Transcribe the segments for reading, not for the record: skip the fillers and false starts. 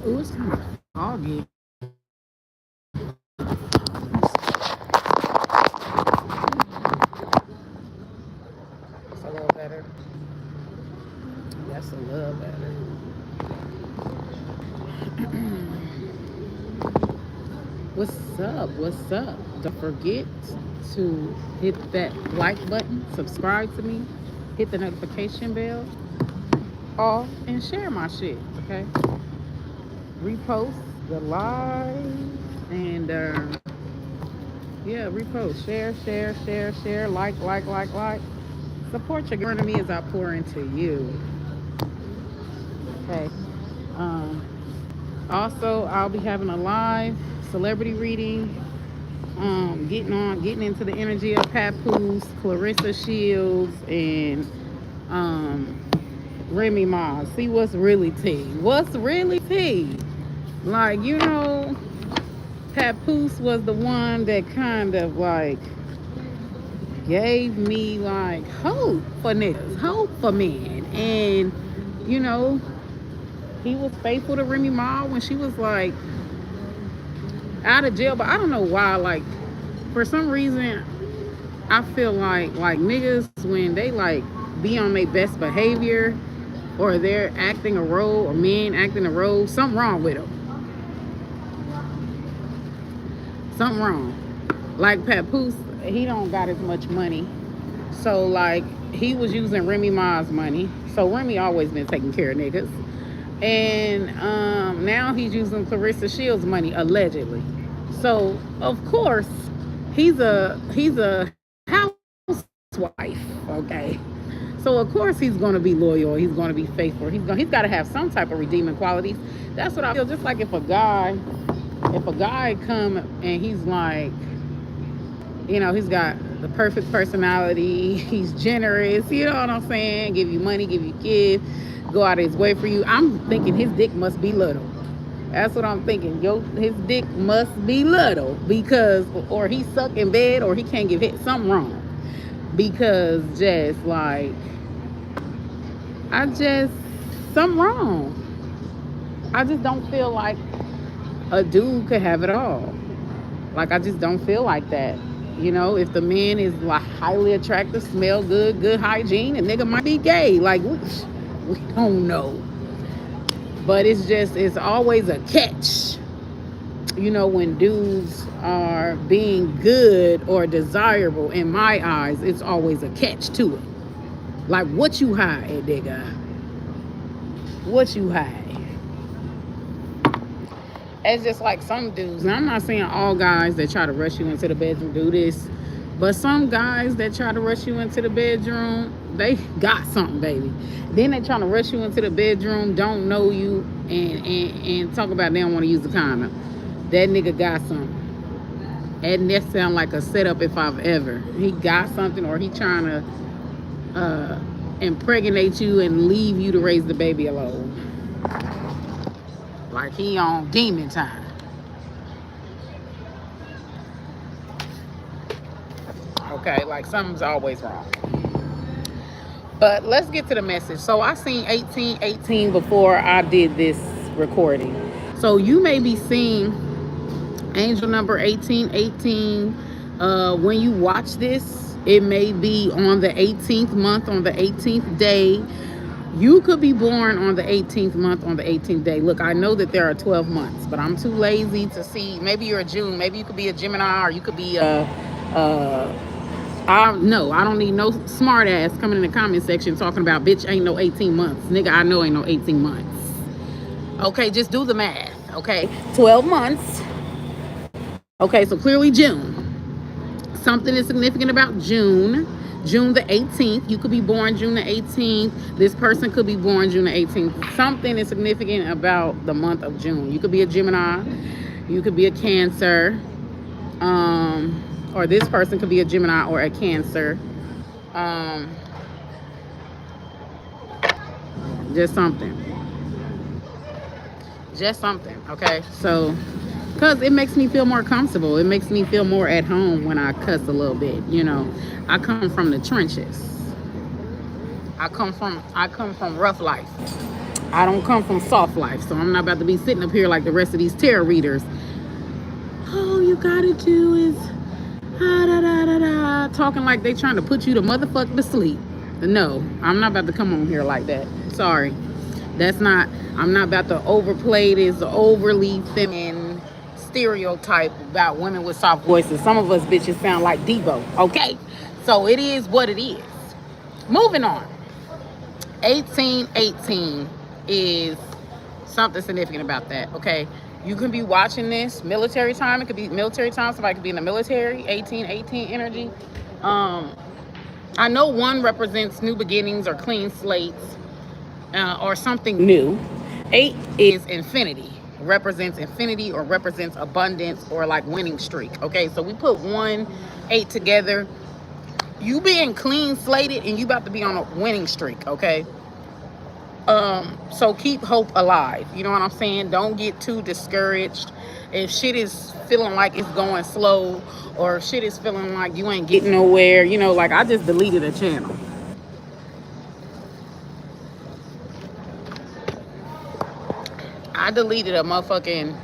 Ooh, it's kind of foggy. It's a little better. That's a little better. What's up? What's up? Don't forget to hit that like button, subscribe to me, hit the notification bell, off, and share my shit. Okay? Repost the live and yeah, repost, share, like. Support your girl to me as I pour into you. Okay. Um, Also, I'll be having a live celebrity reading. Getting into the energy of Papoose, Clarissa Shields, and um, Remy Ma. See what's really tea. What's really tea? Like, Papoose was the one that kind of like gave me like hope for niggas, hope for men. And, you know, he was faithful to Remy Ma when she was like out of jail. But I don't know why, like, for some reason, I feel like niggas when they like be on their best behavior or they're acting a role or men acting a role, something wrong with them. Something wrong. Like Papoose, he don't got as much money. So like he was using Remy Ma's money. So Remy always been taking care of niggas. And now he's using Clarissa Shields' money allegedly. So of course he's a housewife, okay. So of course he's gonna be loyal. He's gonna be faithful. He's got to have some type of redeeming qualities. That's what I feel. Just like if a guy come and he's like, he's got the perfect personality. He's generous. You know what I'm saying? Give you money, give you kids, go out of his way for you. I'm thinking his dick must be little. That's what I'm thinking. His dick must be little because, or he suck in bed, or he can't give hit. Something wrong. Because just like, I just, something wrong. I just don't feel like a dude could have it all. Like, I just don't feel like that. If the man is like highly attractive, smell good, good hygiene, a nigga might be gay. Like, we don't know. But it's always a catch. When dudes are being good or desirable, in my eyes, it's always a catch to it. Like, what you hide, nigga? What you hide? It's just like some dudes, and I'm not saying all guys that try to rush you into the bedroom do this, but some guys that try to rush you into the bedroom, they got something, baby. Then they trying to rush you into the bedroom, don't know you, and talk about they don't want to use the condom. That nigga got something. And that sound like a setup if I've ever. He got something, or he trying to impregnate you and leave you to raise the baby alone. Like he on demon time. Okay, like something's always wrong. But let's get to the message. So I seen 1818 before I did this recording. So you may be seeing angel number 1818 when you watch this. It may be on the 18th month, on the 18th day. You could be born on the 18th month, on the 18th day. Look, I know that there are 12 months, but I'm too lazy to see. Maybe you're a June. Maybe you could be a Gemini, or you could be I don't need no smart ass coming in the comment section talking about, bitch, ain't no 18 months. Nigga, I know ain't no 18 months. Okay, just do the math. Okay, 12 months. Okay, so clearly June. Something is significant about June. June the 18th. You could be born June the 18th. This person could be born June the 18th. Something is significant about the month of June. You could be a Gemini. You could be a Cancer. Or this person could be a Gemini or a Cancer. Just something. Just something, okay? So, because it makes me feel more comfortable. It makes me feel more at home when I cuss a little bit, I come from the trenches. I come from rough life. I don't come from soft life, so I'm not about to be sitting up here like the rest of these tarot readers. All you gotta do is da, da, da, da, talking like they trying to put you to motherfucker to sleep. No, I'm not about to come on here like that. Sorry. That's not, I'm not about to overplay this overly feminine stereotype about women with soft voices. Some of us bitches sound like Devo, okay? So it is what it is. Moving on. 1818 is something significant about that, okay? You can be watching this military time. It could be military time. Somebody could be in the military. 1818 energy. I know one represents new beginnings or clean slates, or something new. 8 is infinity, represents infinity or represents abundance or like winning streak. Okay, so we put 1, 8 together. You being clean slated and you about to be on a winning streak. Okay, so keep hope alive. You know what I'm saying? Don't get too discouraged. If shit is feeling like it's going slow, or shit is feeling like you ain't getting nowhere, you know, like I just deleted a channel. I deleted a motherfucking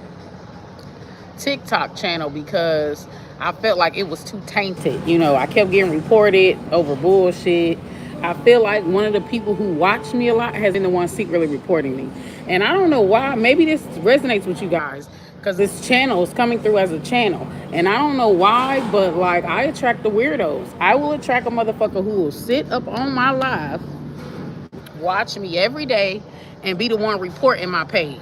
TikTok channel because I felt like it was too tainted. You know, I kept getting reported over bullshit. I feel like one of the people who watch me a lot has been the one secretly reporting me. And I don't know why. Maybe this resonates with you guys because this channel is coming through as a channel. And I don't know why, but like I attract the weirdos. I will attract a motherfucker who will sit up on my live, watch me every day, and be the one reporting my page.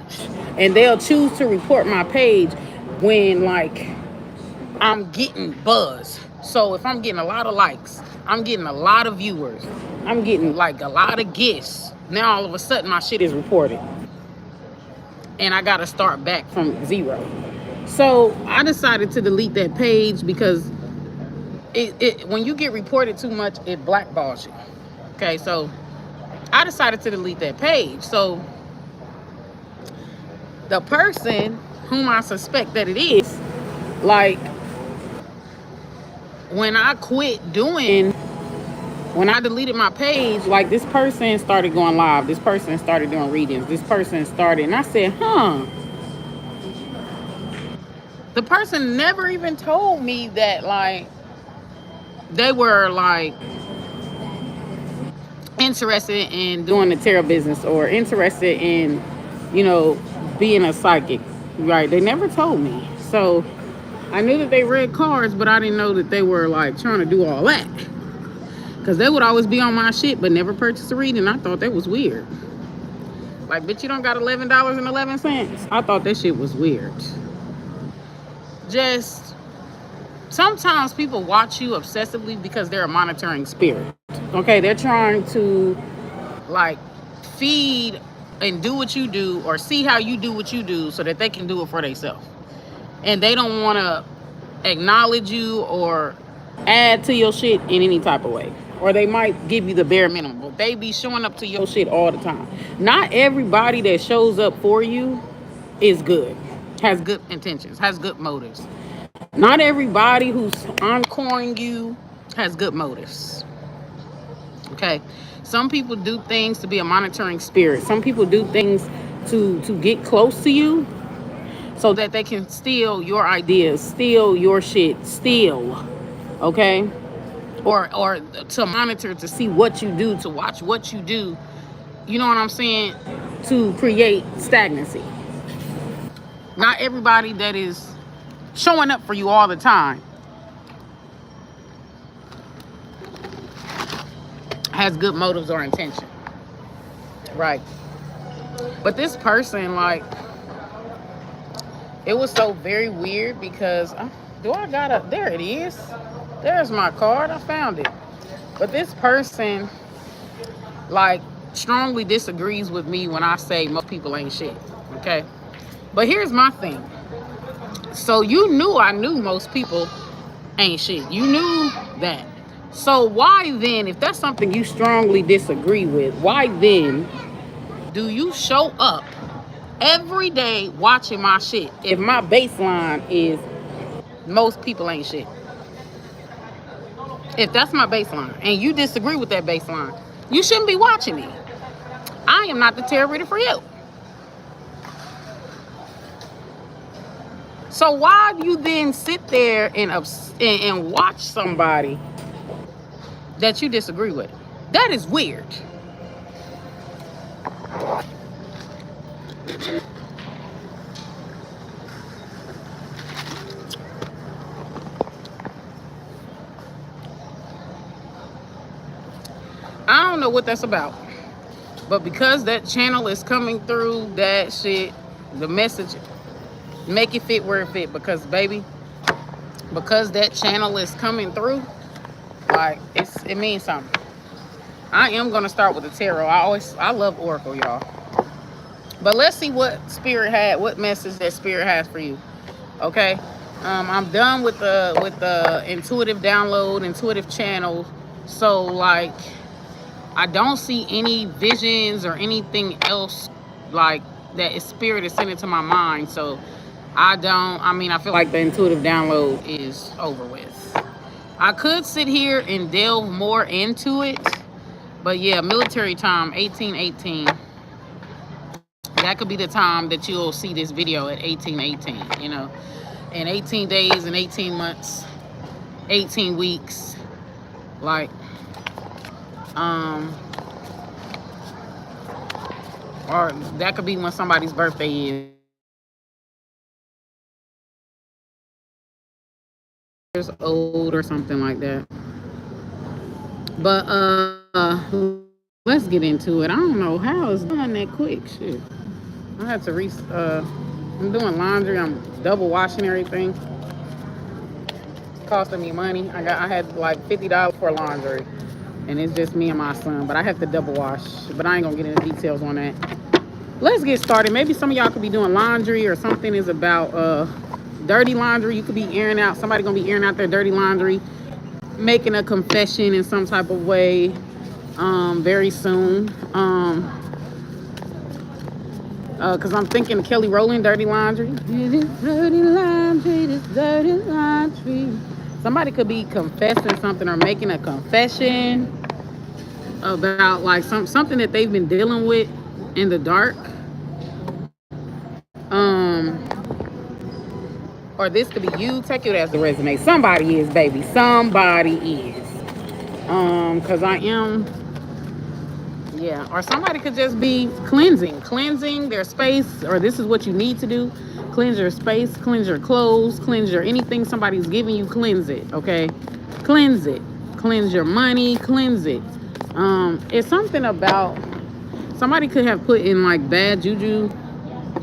And they'll choose to report my page when like I'm getting buzz. So if I'm getting a lot of likes, I'm getting a lot of viewers, I'm getting like a lot of gifts, now all of a sudden my shit is reported and I gotta start back from zero. So I decided to delete that page because when you get reported too much, it blackballs you. Okay, so I decided to delete that page. So the person whom I suspect that it is, like, when I deleted my page, like this person started going live, this person started doing readings, this person started, and I said, the person never even told me that like they were like interested in doing the tarot business or interested in, you know, being a psychic, right? They never told me. So I knew that they read cards, but I didn't know that they were like trying to do all that, because they would always be on my shit but never purchase a reading. I thought that was weird. Like, bitch, you don't got $11.11. I thought that shit was weird. Just sometimes people watch you obsessively because they're a monitoring spirit. Okay, they're trying to like feed and do what you do or see how you do what you do so that they can do it for themselves. And they don't want to acknowledge you or add to your shit in any type of way. Or they might give you the bare minimum, but they be showing up to your shit all the time. Not everybody that shows up for you is good, has good intentions, has good motives. Not everybody who's encoring you has good motives. Okay, some people do things to be a monitoring spirit. Some people do things to get close to you so that they can steal your ideas, steal your shit, steal. Okay, or to monitor, to see what you do, to watch what you do. You know what I'm saying? To create stagnancy. Not everybody that is showing up for you all the time has good motives or intention, right? But this person, like, it was so very weird because there it is, there's my card, I found it. But this person like strongly disagrees with me when I say most people ain't shit. Okay, but here's my thing. So you knew I knew most people ain't shit. You knew that. So why then, if that's something you strongly disagree with, why then do you show up every day watching my shit if my baseline is most people ain't shit? If that's my baseline and you disagree with that baseline, you shouldn't be watching me. I am not the tarot reader for you. So why do you then sit there and watch somebody that you disagree with? That is weird. I don't know what that's about. But because that channel is coming through, that shit, the message, make it fit where it fit. Because, baby, because that channel is coming through, like, it means something. I am going to start with the tarot. I love Oracle, y'all. But let's see what message that Spirit has for you. Okay? I'm done with the intuitive download, intuitive channel. So, like, I don't see any visions or anything else like that Spirit is sending to my mind. So I feel like the intuitive download is over with. I could sit here and delve more into it, but yeah, military time, 1818. That could be the time that you'll see this video at 1818, you know. In 18 days and 18 months, 18 weeks, like, or that could be when somebody's birthday is old or something like that. But let's get into it. I don't know how it's done that quick. Shit, I had to I'm doing laundry. I'm double washing everything. It's costing me money. I had like $50 for laundry, and it's just me and my son. But I have to double wash. But I ain't gonna get into details on that. Let's get started. Maybe some of y'all could be doing laundry, or something is about dirty laundry. You could be airing out. Somebody gonna be airing out their dirty laundry, making a confession in some type of way very soon. Because I'm thinking Kelly Rowland, Dirty Laundry. This dirty laundry, this dirty laundry. Somebody could be confessing something or making a confession about like something that they've been dealing with in the dark. Or this could be you. Take it as the resume. Somebody is, baby. Somebody is. Because I am. Yeah. Or somebody could just be cleansing their space. Or this is what you need to do. Cleanse your space. Cleanse your clothes. Cleanse your anything somebody's giving you. Cleanse it. Okay. Cleanse it. Cleanse your money. Cleanse it. It's something about somebody could have put in like bad juju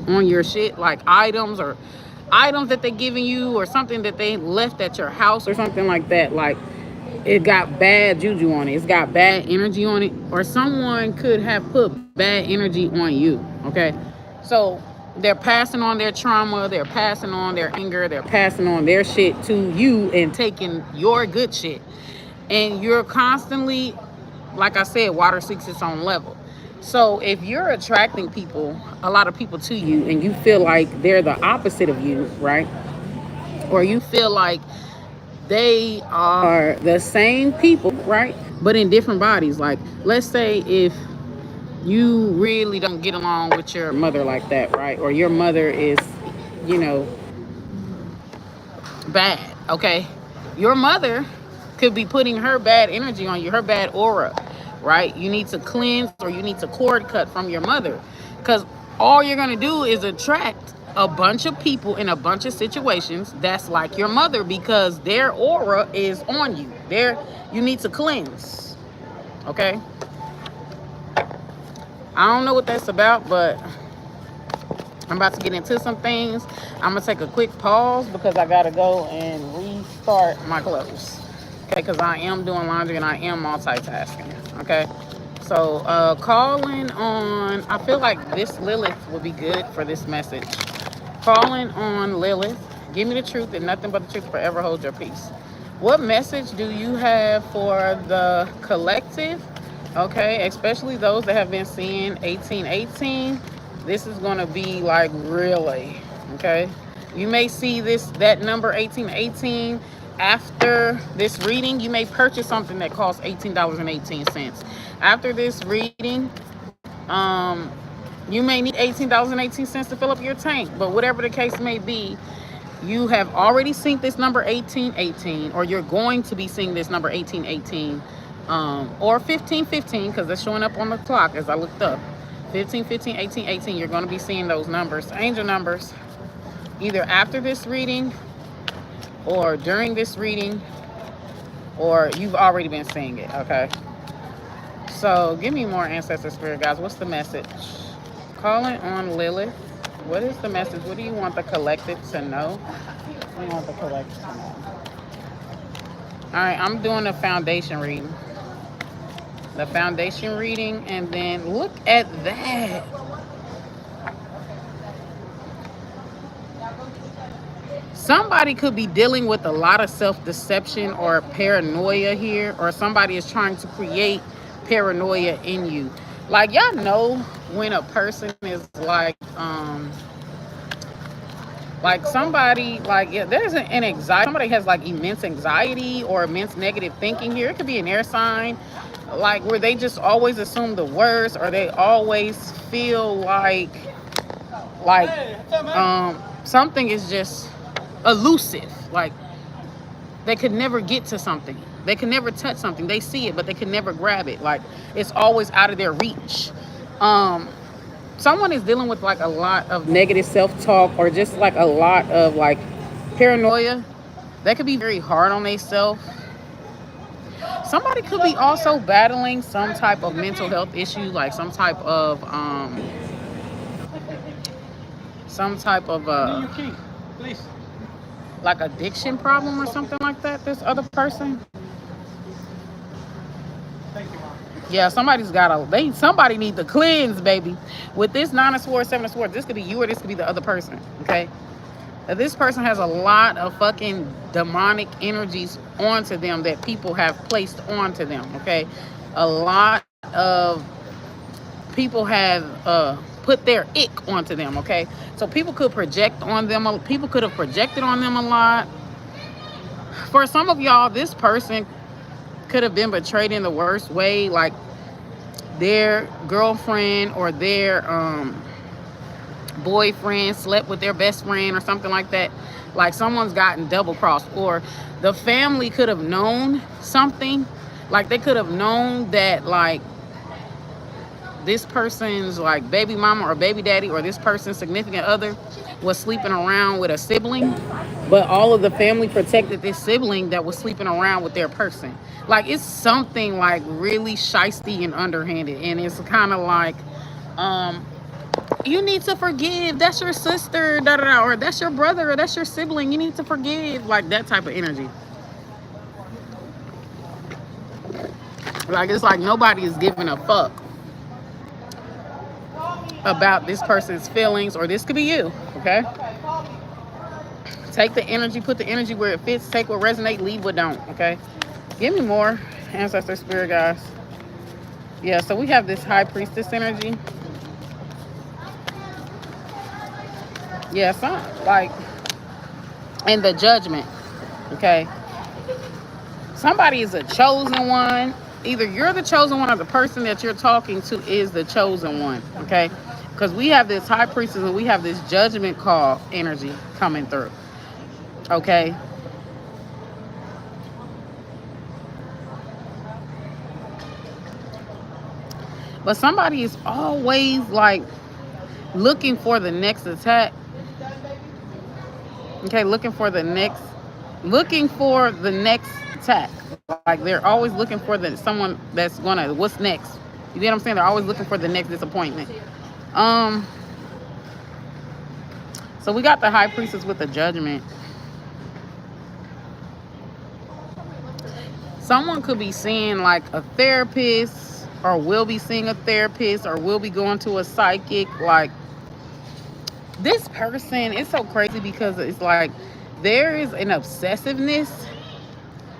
on your shit, like items that they're giving you, or something that they left at your house or something like that. Like it got bad juju on it. It's got bad energy on it. Or someone could have put bad energy on you. Okay. So they're passing on their trauma, they're passing on their anger, they're passing on their shit to you and taking your good shit. And you're constantly, like I said, water seeks its own level. So if you're attracting a lot of people to you, and you feel like they're the opposite of you, right? Or you feel like they are the same people, right? But in different bodies. Like, let's say if you really don't get along with your mother like that, right? Or your mother is, bad, okay? Your mother could be putting her bad energy on you, her bad aura, right? You need to cleanse, or you need to cord cut from your mother, because all you're going to do is attract a bunch of people in a bunch of situations that's like your mother, because their aura is on you. You need to cleanse, okay? I don't know what that's about, but I'm about to get into some things. I'm going to take a quick pause because I got to go and restart my clothes. Okay, because I am doing laundry and I am multitasking. Okay, so calling on, I feel like this Lilith will be good for this message. Calling on Lilith. Give me the truth and nothing but the truth. Forever hold your peace. What message do you have for the collective? Okay, especially those that have been seeing 1818. This is going to be like really, okay? You may see that number 1818 after this reading. You may purchase something that costs $18.18. After this reading, You may need $18.18 to fill up your tank, but whatever the case may be, you have already seen this number 1818, or you're going to be seeing this number 1818, or 1515, because it's showing up on the clock as I looked up. 15, 15, 18, 18. You're going to be seeing those numbers, angel numbers, either after this reading or during this reading, or you've already been seeing it, okay? So give me more ancestor spirit guys. What's the message? Calling on Lilith. What is the message? What do you want the collective to know? What do you want the collective to know? All right, I'm doing a foundation reading. The foundation reading, and then look at that. Somebody could be dealing with a lot of self-deception or paranoia here, or somebody is trying to create paranoia in you. Like, y'all know when a person is like somebody, like, yeah, there's an anxiety. Somebody has like immense anxiety or immense negative thinking here. It could be an air sign, like where they just always assume the worst, or they always feel like something is just elusive. Like they could never get to something. They can never touch something. They see it, but they can never grab it. Like it's always out of their reach. Someone is dealing with like a lot of negative self-talk, or just like a lot of like paranoia. That could be very hard on themselves. Somebody could be also battling some type of mental health issue, like some type of like addiction problem or something like that. This other person. Yeah, somebody's got somebody needs to cleanse, baby. With this 9 of Swords, 7 of Swords, this could be you or this could be the other person, okay? Now, this person has a lot of fucking demonic energies onto them that people have placed onto them, okay? A lot of people have put their ick onto them, okay? So people could project on them. People could have projected on them a lot. For some of y'all, this person could have been betrayed in the worst way, like their girlfriend or their boyfriend slept with their best friend or something like that. Like someone's gotten double crossed, or the family could have known something. Like they could have known that like this person's like baby mama or baby daddy or this person's significant other was sleeping around with a sibling, but all of the family protected this sibling that was sleeping around with their person. Like it's something like really shisty and underhanded, and it's kind of like you need to forgive, that's your sister, da, da, da, or that's your brother, or that's your sibling, you need to forgive, like that type of energy. Like it's like nobody is giving a fuck about this person's feelings, or this could be you, okay? Take the energy, put the energy where it fits, take what resonates, leave what don't, okay? Give me more, ancestor spirit guys. Yeah, so we have this high priestess energy. Yeah, some like, and the judgment, okay? Somebody is a chosen one. Either you're the chosen one or the person that you're talking to is the chosen one, okay? Because we have this high priestess and we have this judgment call energy coming through, okay? But somebody is always like looking for the next attack, okay? Looking for the next attack. Like they're always looking for someone that's gonna, what's next? You get what I'm saying? They're always looking for the next disappointment. So we got the high priestess with the judgment. Someone could be seeing like a therapist, or will be seeing a therapist, or will be going to a psychic. Like this person, it's so crazy because it's like there is an obsessiveness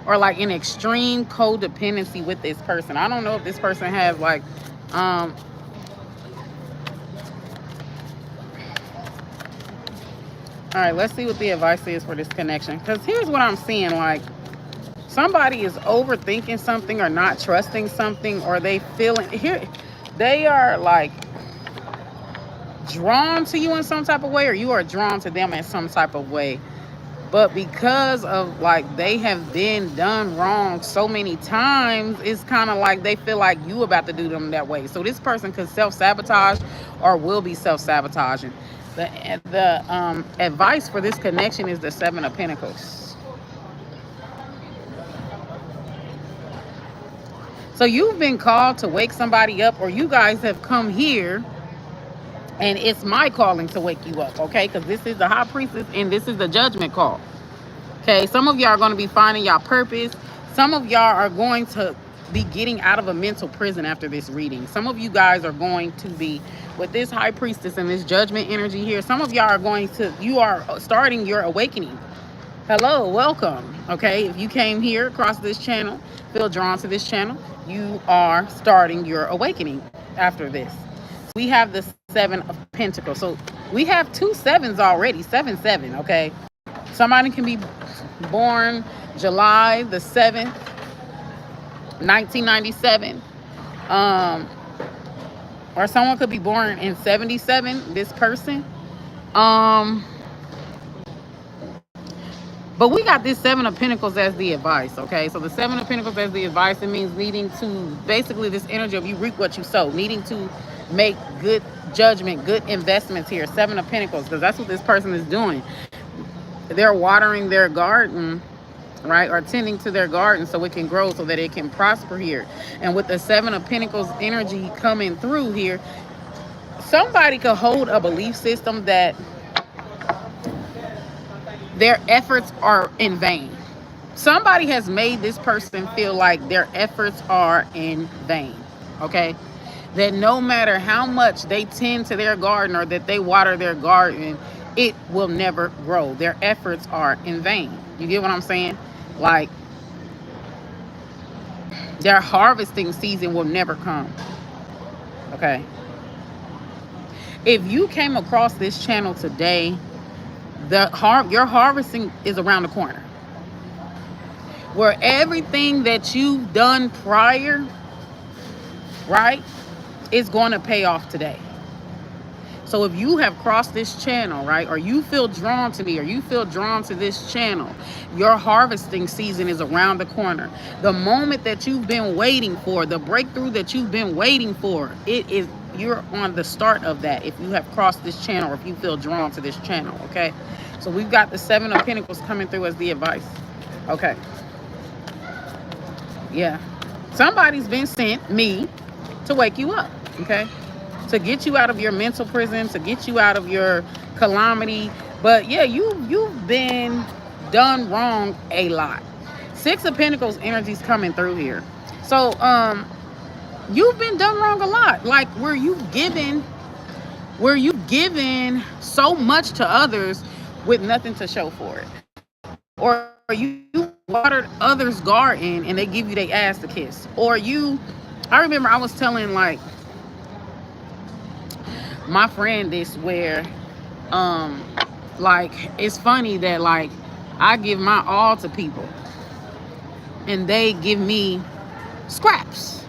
or like an extreme codependency with this person. I don't know if this person has like all right, let's see what the advice is for this connection, because here's what I'm seeing. Like somebody is overthinking something or not trusting something, or they feeling here. they are like drawn to you in some type of way, or you are drawn to them in some type of way. But because of like they have been done wrong so many times, it's kind of like they feel like you about to do them that way. So this person could self-sabotage or will be self-sabotaging. The advice for this connection is the Seven of Pentacles. So you've been called to wake somebody up, or you guys have come here and it's my calling to wake you up, okay? Because this is the High Priestess and this is the Judgment call. Okay, some of y'all are going to be finding y'all purpose. Some of y'all are going to be getting out of a mental prison after this reading. Some of you guys are going to be, with this High Priestess and this Judgment energy here, some of y'all are going to, you are starting your awakening. Hello, welcome. Okay, if you came here across this channel, feel drawn to this channel, you are starting your awakening after this. We have the Seven of Pentacles. So we have 2 sevens already, 7-7, okay? Somebody can be born July the 7th, 1997. Or someone could be born in 77, this person. But we got this Seven of Pentacles as the advice, okay? So the Seven of Pentacles as the advice, it means needing to, basically this energy of you reap what you sow, needing to make good judgment, good investments here. Seven of Pentacles, because that's what this person is doing. They're watering their garden, right? Or tending to their garden so it can grow, so that it can prosper here. And with the Seven of Pentacles energy coming through here, somebody could hold a belief system that their efforts are in vain. Somebody has made this person feel like their efforts are in vain, okay? That no matter how much they tend to their garden or that they water their garden, it will never grow. Their efforts are in vain. You get what I'm saying? Like, their harvesting season will never come, okay? If you came across this channel today, your harvesting is around the corner, where everything that you've done prior, right, is going to pay off today. So if you have crossed this channel, right, or you feel drawn to me, or you feel drawn to this channel, your harvesting season is around the corner. The moment that you've been waiting for, the breakthrough that you've been waiting for, you're on the start of that if you have crossed this channel, or if you feel drawn to this channel, okay? So we've got the Seven of Pentacles coming through as the advice. Okay. Yeah. Somebody's been sent, me, to wake you up, okay? To get you out of your mental prison, to get you out of your calamity. But yeah, you've been done wrong a lot. Six of Pentacles energy's coming through here. So you've been done wrong a lot. Like where you've given so much to others with nothing to show for it. Or you watered others' garden and they give you their ass to kiss. Or I remember I was telling like my friend this, where like it's funny that like I give my all to people and they give me scraps,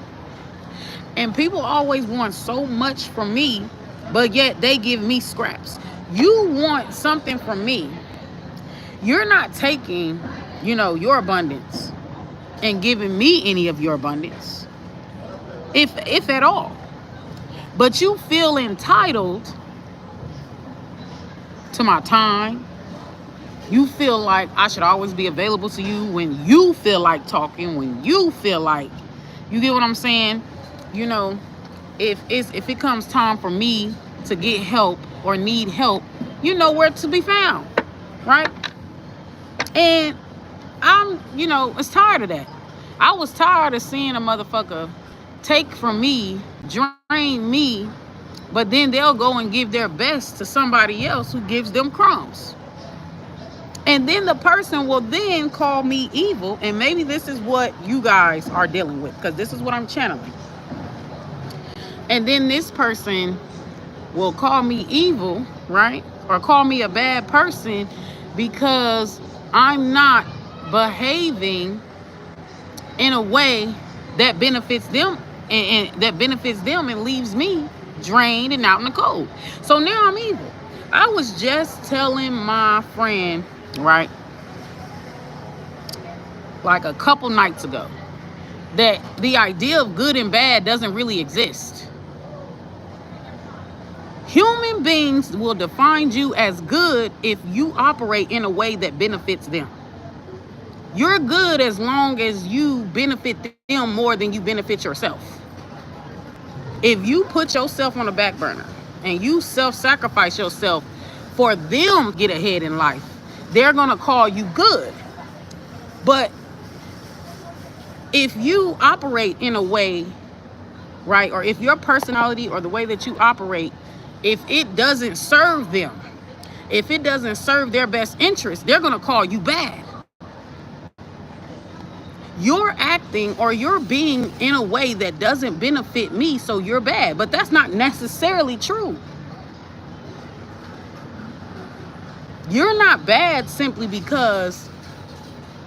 and people always want so much from me, but yet they give me scraps. You want something from me, you're not taking, your abundance and giving me any of your abundance, if at all. But you feel entitled to my time. You feel like I should always be available to you when you feel like talking, when you feel like, you get what I'm saying? If it comes time for me to get help or need help, you know where to be found, right? And I'm, it's tired of that. I was tired of seeing a motherfucker take from me, drain me, but then they'll go and give their best to somebody else who gives them crumbs. And then the person will then call me evil, and maybe this is what you guys are dealing with, because this is what I'm channeling. And then this person will call me evil, right? Or call me a bad person because I'm not behaving in a way that benefits them and that benefits them and leaves me drained and out in the cold. So now I'm evil. I was just telling my friend, right, like a couple nights ago, that the idea of good and bad doesn't really exist. Human beings will define you as good if you operate in a way that benefits them. You're good as long as you benefit them more than you benefit yourself. If you put yourself on the back burner and you self-sacrifice yourself for them to get ahead in life, they're going to call you good. But if you operate in a way, right, or if your personality or the way that you operate, if it doesn't serve them, if it doesn't serve their best interest, they're going to call you bad. You're acting or you're being in a way that doesn't benefit me, so you're bad. But that's not necessarily true. You're not bad simply because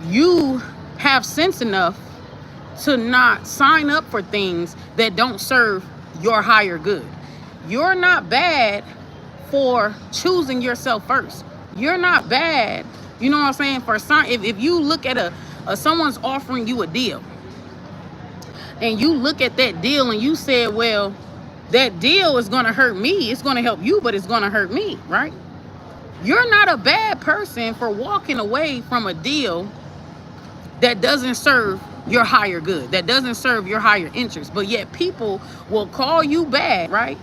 you have sense enough to not sign up for things that don't serve your higher good. You're not bad for choosing yourself first. You're not bad, you know what I'm saying, for if you look at someone's offering you a deal and you look at that deal and you said, well, that deal is going to hurt me. It's going to help you, but it's going to hurt me, right? You're not a bad person for walking away from a deal that doesn't serve your higher good, that doesn't serve your higher interest. But yet people will call you bad, right,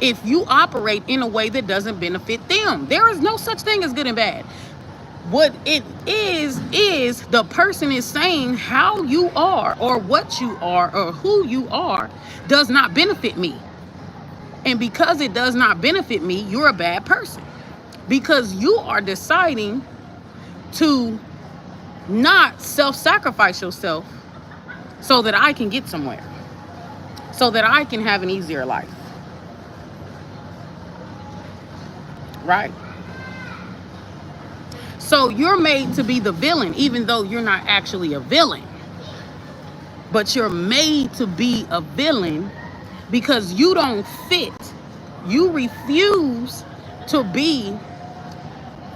if you operate in a way that doesn't benefit them. There is no such thing as good and bad. What it is the person is saying how you are or what you are or who you are does not benefit me. And because it does not benefit me, you're a bad person. Because you are deciding to not self-sacrifice yourself so that I can get somewhere, so that I can have an easier life, right? So you're made to be the villain, even though you're not actually a villain. But you're made to be a villain because you don't fit. You refuse to be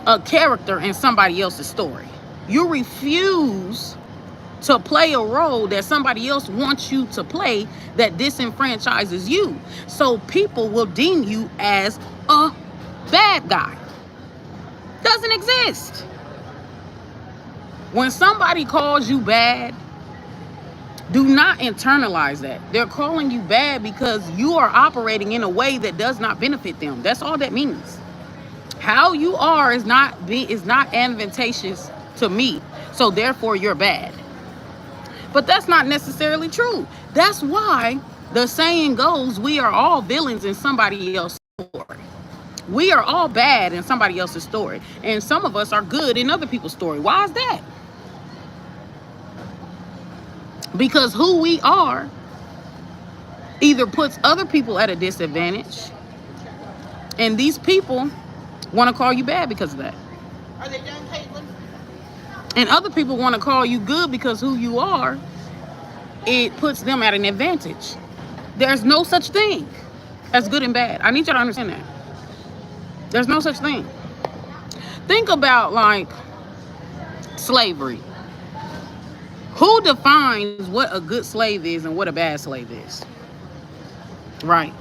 a character in somebody else's story. You refuse to play a role that somebody else wants you to play that disenfranchises you. So people will deem you as a bad guy. Doesn't exist. When somebody calls you bad, do not internalize that. They're calling you bad because you are operating in a way that does not benefit them. That's all that means. How you are is not advantageous to me, so therefore you're bad. But that's not necessarily true. That's why the saying goes, we are all villains in somebody else's story. We are all bad in somebody else's story. And some of us are good in other people's story. Why is that? Because who we are either puts other people at a disadvantage, and these people want to call you bad because of that. Are they done, Caitlin? And other people want to call you good because who you are, it puts them at an advantage. There's no such thing as good and bad. I need you to understand that. There's no such thing. Think about like slavery. Who defines what a good slave is and what a bad slave is? Right.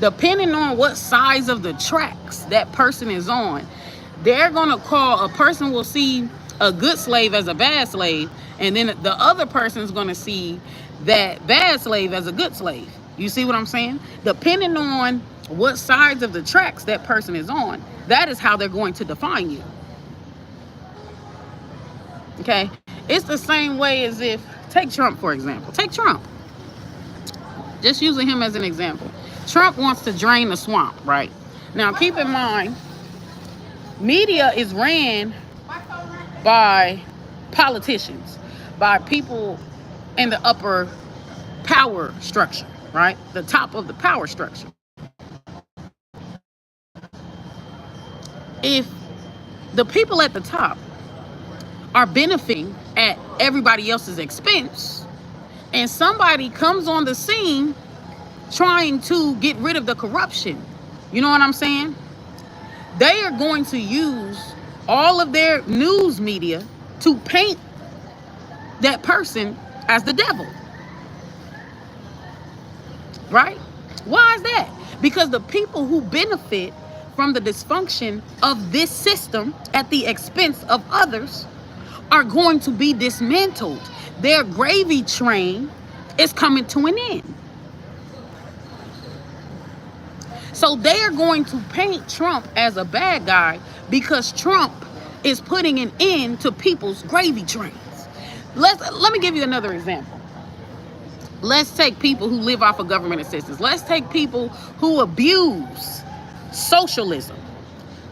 Depending on what size of the tracks that person is on, they're going to call, a person will see a good slave as a bad slave, and then the other person is going to see that bad slave as a good slave. You see what I'm saying? Depending on what sides of the tracks that person is on, that is how they're going to define you. Okay? It's the same way as if, take Trump for example. Take Trump. Just using him as an example. Trump wants to drain the swamp, right? Now keep in mind, media is ran by politicians, by people in the upper power structure, right? The top of the power structure. If the people at the top are benefiting at everybody else's expense, and somebody comes on the scene trying to get rid of the corruption, you know what I'm saying? They are going to use all of their news media to paint that person as the devil, right? Why is that? Because the people who benefit from the dysfunction of this system at the expense of others are going to be dismantled. Their gravy train is coming to an end. So they are going to paint Trump as a bad guy because Trump is putting an end to people's gravy trains. Let me give you another example. Let's take people who live off of government assistance. Let's take people who abuse socialism.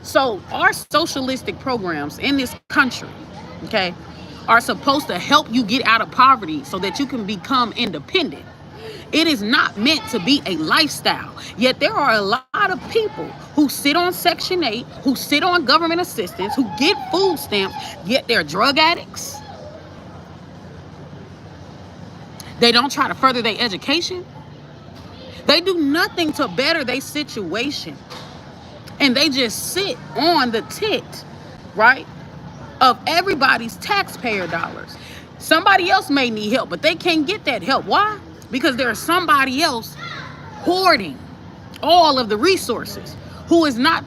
So our socialistic programs in this country, okay, are supposed to help you get out of poverty so that you can become independent. It is not meant to be a lifestyle. Yet there are a lot of people who sit on Section 8, who sit on government assistance, who get food stamps, yet they're drug addicts. They don't try to further their education. They do nothing to better their situation. And they just sit on the tit, right, of everybody's taxpayer dollars. Somebody else may need help, but they can't get that help. Why? Because there's somebody else hoarding all of the resources who is not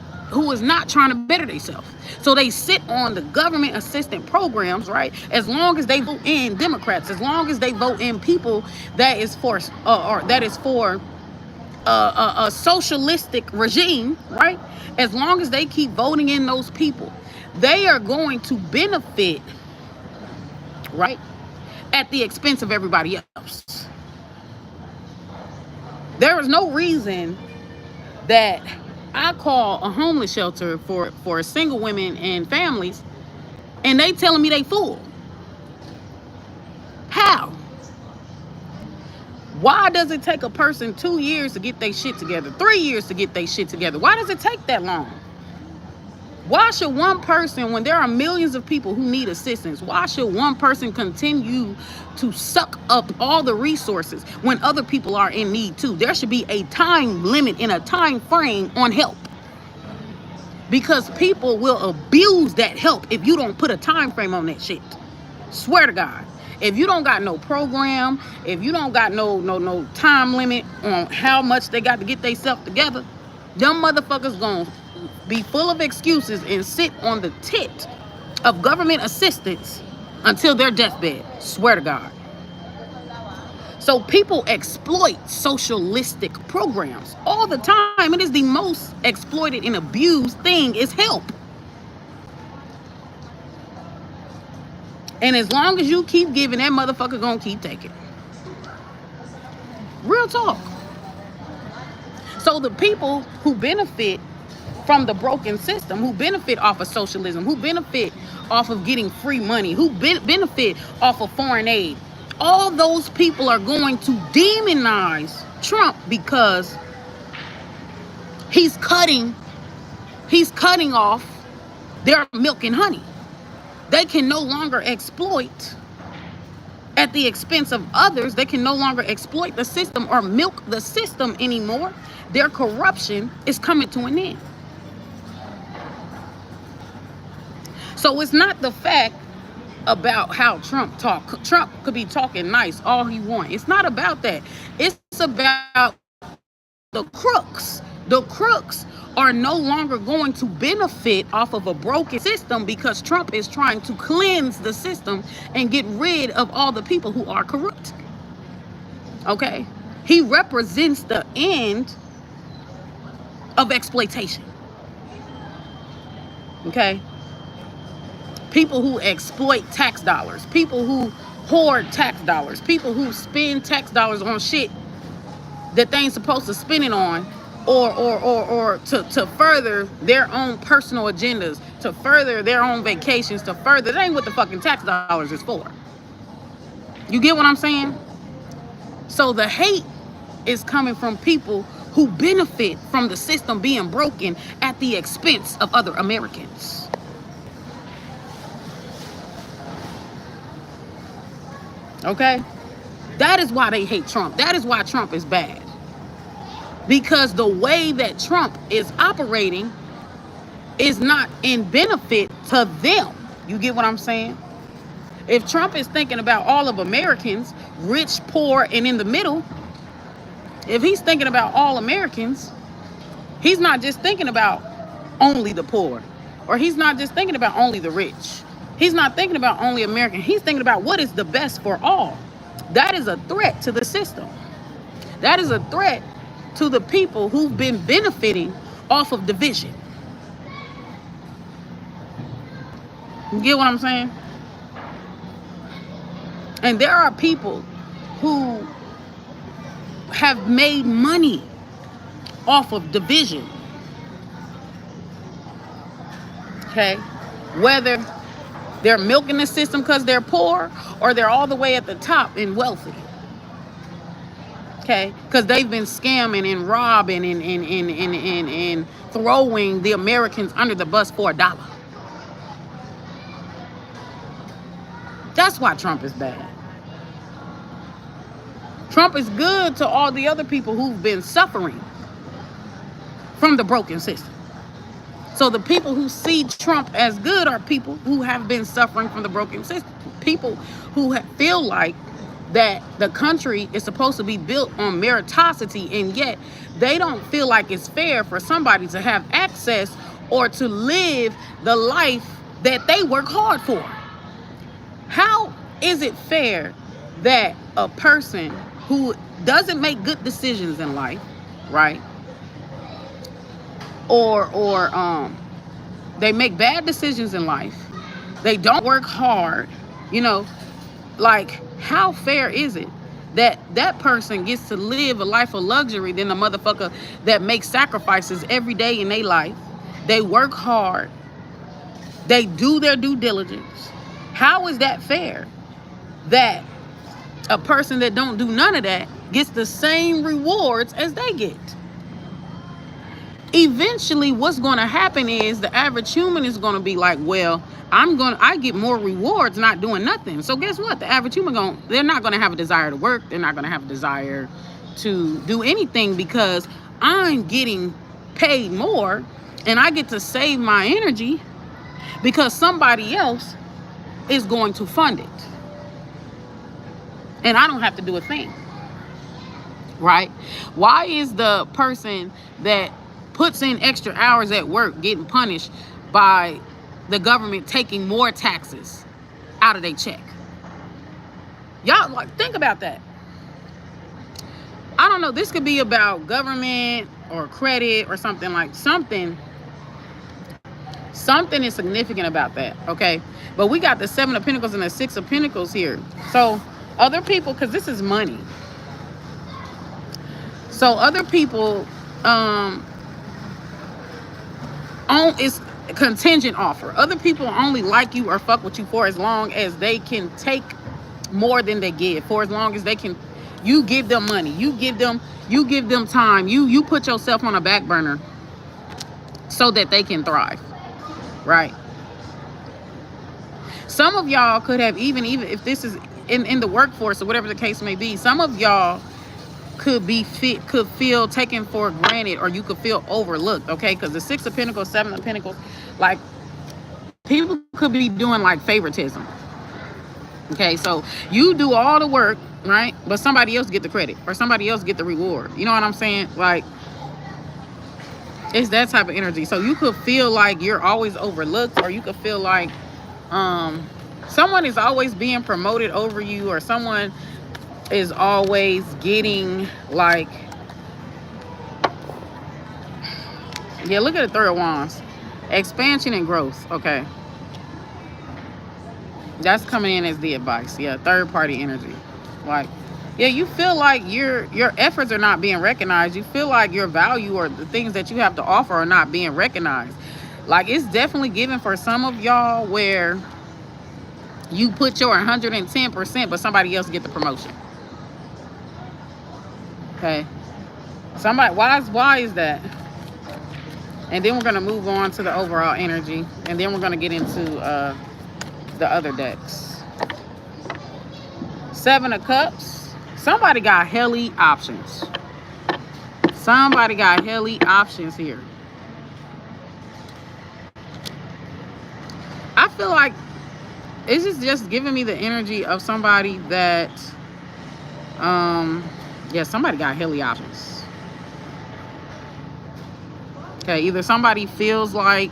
trying to better themselves. So they sit on the government assistance programs, right? As long as they vote in Democrats, as long as they vote in people that is for a socialistic regime, right? As long as they keep voting in those people, they are going to benefit, right, at the expense of everybody else. There is no reason that I call a homeless shelter for single women and families, and they telling me they full. How? Why does it take a person 2 years to get their shit together, 3 years to get their shit together? Why does it take that long? Why should one person, when there are millions of people who need assistance, why should one person continue to suck up all the resources when other people are in need too? There should be a time limit and a time frame on help, because people will abuse that help if you don't put a time frame on that shit. Swear to God. If you don't got no program, if you don't got no time limit on how much they got to get themselves together, them motherfuckers gonna be full of excuses and sit on the tit of government assistance until their deathbed. Swear to God. So people exploit socialistic programs all the time. It is the most exploited and abused thing is help. And as long as you keep giving, that motherfucker gonna keep taking. Real talk. So the people who benefit from the broken system, who benefit off of socialism, who benefit off of getting free money, who benefit off of foreign aid, all those people are going to demonize Trump because he's cutting off their milk and honey. They can no longer exploit at the expense of others. They can no longer exploit the system or milk the system anymore. Their corruption is coming to an end. So it's not the fact about how Trump talk. Trump could be talking nice all he wants. It's not about that. It's about the crooks. The crooks are no longer going to benefit off of a broken system because Trump is trying to cleanse the system and get rid of all the people who are corrupt. Okay? He represents the end of exploitation. Okay? People who exploit tax dollars, people who hoard tax dollars, people who spend tax dollars on shit that they ain't supposed to spend it on, or to further their own personal agendas, to further their own vacations, to further, that ain't what the fucking tax dollars is for. You get what I'm saying? So the hate is coming from people who benefit from the system being broken at the expense of other Americans. Okay? That is why they hate Trump. That is why Trump is bad. Because the way that Trump is operating is not in benefit to them. You get what I'm saying? If Trump is thinking about all of Americans, rich, poor, and in the middle, if he's thinking about all Americans, he's not just thinking about only the poor, or he's not just thinking about only the rich. He's not thinking about only American. He's thinking about what is the best for all. That is a threat to the system. That is a threat to the people who've been benefiting off of division. You get what I'm saying? And there are people who have made money off of division. Okay? Whether they're milking the system because they're poor, or they're all the way at the top and wealthy. Okay? Because they've been scamming and robbing and throwing the Americans under the bus for $1. That's why Trump is bad. Trump is good to all the other people who've been suffering from the broken system. So the people who see Trump as good are people who have been suffering from the broken system. People who feel like that the country is supposed to be built on meritocracy, and yet they don't feel like it's fair for somebody to have access or to live the life that they work hard for. How is it fair that a person who doesn't make good decisions in life, right? Or they make bad decisions in life, they don't work hard, like, how fair is it that that person gets to live a life of luxury than the motherfucker that makes sacrifices every day in their life? They work hard, they do their due diligence. How is that fair that a person that don't do none of that gets the same rewards as they get? Eventually, what's going to happen is the average human is going to be like, well, I get more rewards not doing nothing. So guess what? The average human they're not going to have a desire to work. They're not going to have a desire to do anything, because I'm getting paid more and I get to save my energy because somebody else is going to fund it. And I don't have to do a thing. Right? Why is the person that puts in extra hours at work getting punished by the government taking more taxes out of their check? Y'all, like, think about that. I don't know. This could be about government or credit or something is significant about that. Okay. But we got the 7 of Pentacles and the 6 of Pentacles here. So other people, because this is money. So other people, it's a contingent offer. Other people only like you or fuck with you for as long as they can take more than they give. For as long as they can, you give them money, you give them time, you put yourself on a back burner so that they can thrive. Right? Some of y'all could have, even if this is in the workforce or whatever the case may be, some of y'all could feel taken for granted, or you could feel overlooked. Okay, because the 6 of Pentacles, 7 of Pentacles, like, people could be doing like favoritism. Okay, so you do all the work, right? But somebody else get the credit, or somebody else get the reward. You know what I'm saying? Like, it's that type of energy. So you could feel like you're always overlooked, or you could feel like someone is always being promoted over you, or someone is always getting, like, yeah, look at the 3 of Wands. Expansion and growth. Okay. That's coming in as the advice. Yeah, third party energy. Like, yeah, you feel like your efforts are not being recognized. You feel like your value or the things that you have to offer are not being recognized. Like, it's definitely given for some of y'all where you put your 110%, but somebody else get the promotion. Okay. Somebody, why is that? And then we're going to move on to the overall energy, and then we're going to get into the other decks. 7 of Cups, Somebody got helly options. Somebody got helly options here. I feel like it's just giving me the energy of somebody that, yeah, somebody got helly options. Okay, either somebody feels like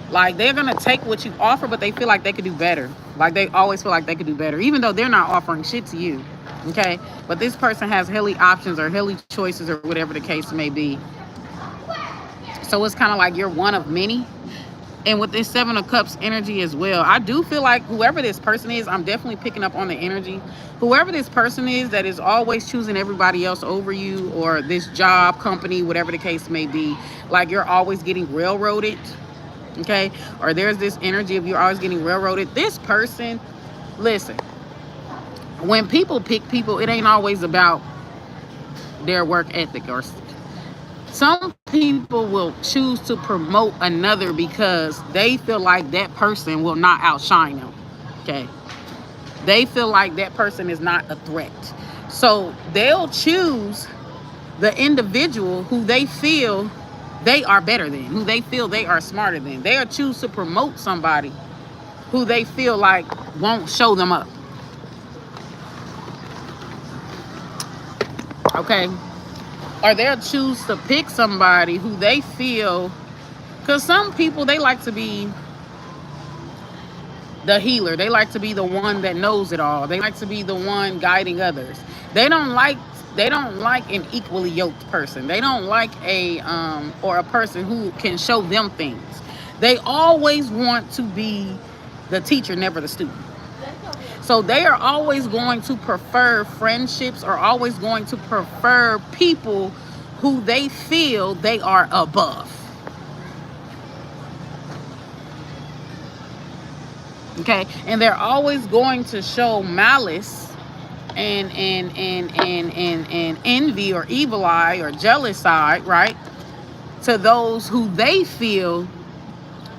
they're gonna take what you offer, but they feel like they could do better. Like they always feel like they could do better, even though they're not offering shit to you. Okay, but this person has helly options or helly choices or whatever the case may be. So it's kind of like you're one of many. And with this Seven of Cups energy as well, I do feel like whoever this person is, I'm definitely picking up on the energy. Whoever this person is that is always choosing everybody else over you, or this job, company, whatever the case may be, like you're always getting railroaded, okay? Or there's this energy of you're always getting railroaded. This person, listen, when people pick people, it ain't always about their work ethic. Or some people will choose to promote another because they feel like that person will not outshine them. Okay. They feel like that person is not a threat. So they'll choose the individual who they feel they are better than, who they feel they are smarter than. They'll choose to promote somebody who they feel like won't show them up. Okay. Or they'll choose to pick somebody who they feel, because some people, they like to be the healer. They like to be the one that knows it all. They like to be the one guiding others. They don't like an equally yoked person. They don't like or a person who can show them things. They always want to be the teacher, never the student. So they are always going to prefer friendships, or always going to prefer people who they feel they are above. Okay, and they're always going to show malice and envy or evil eye or jealous eye, right, to those who they feel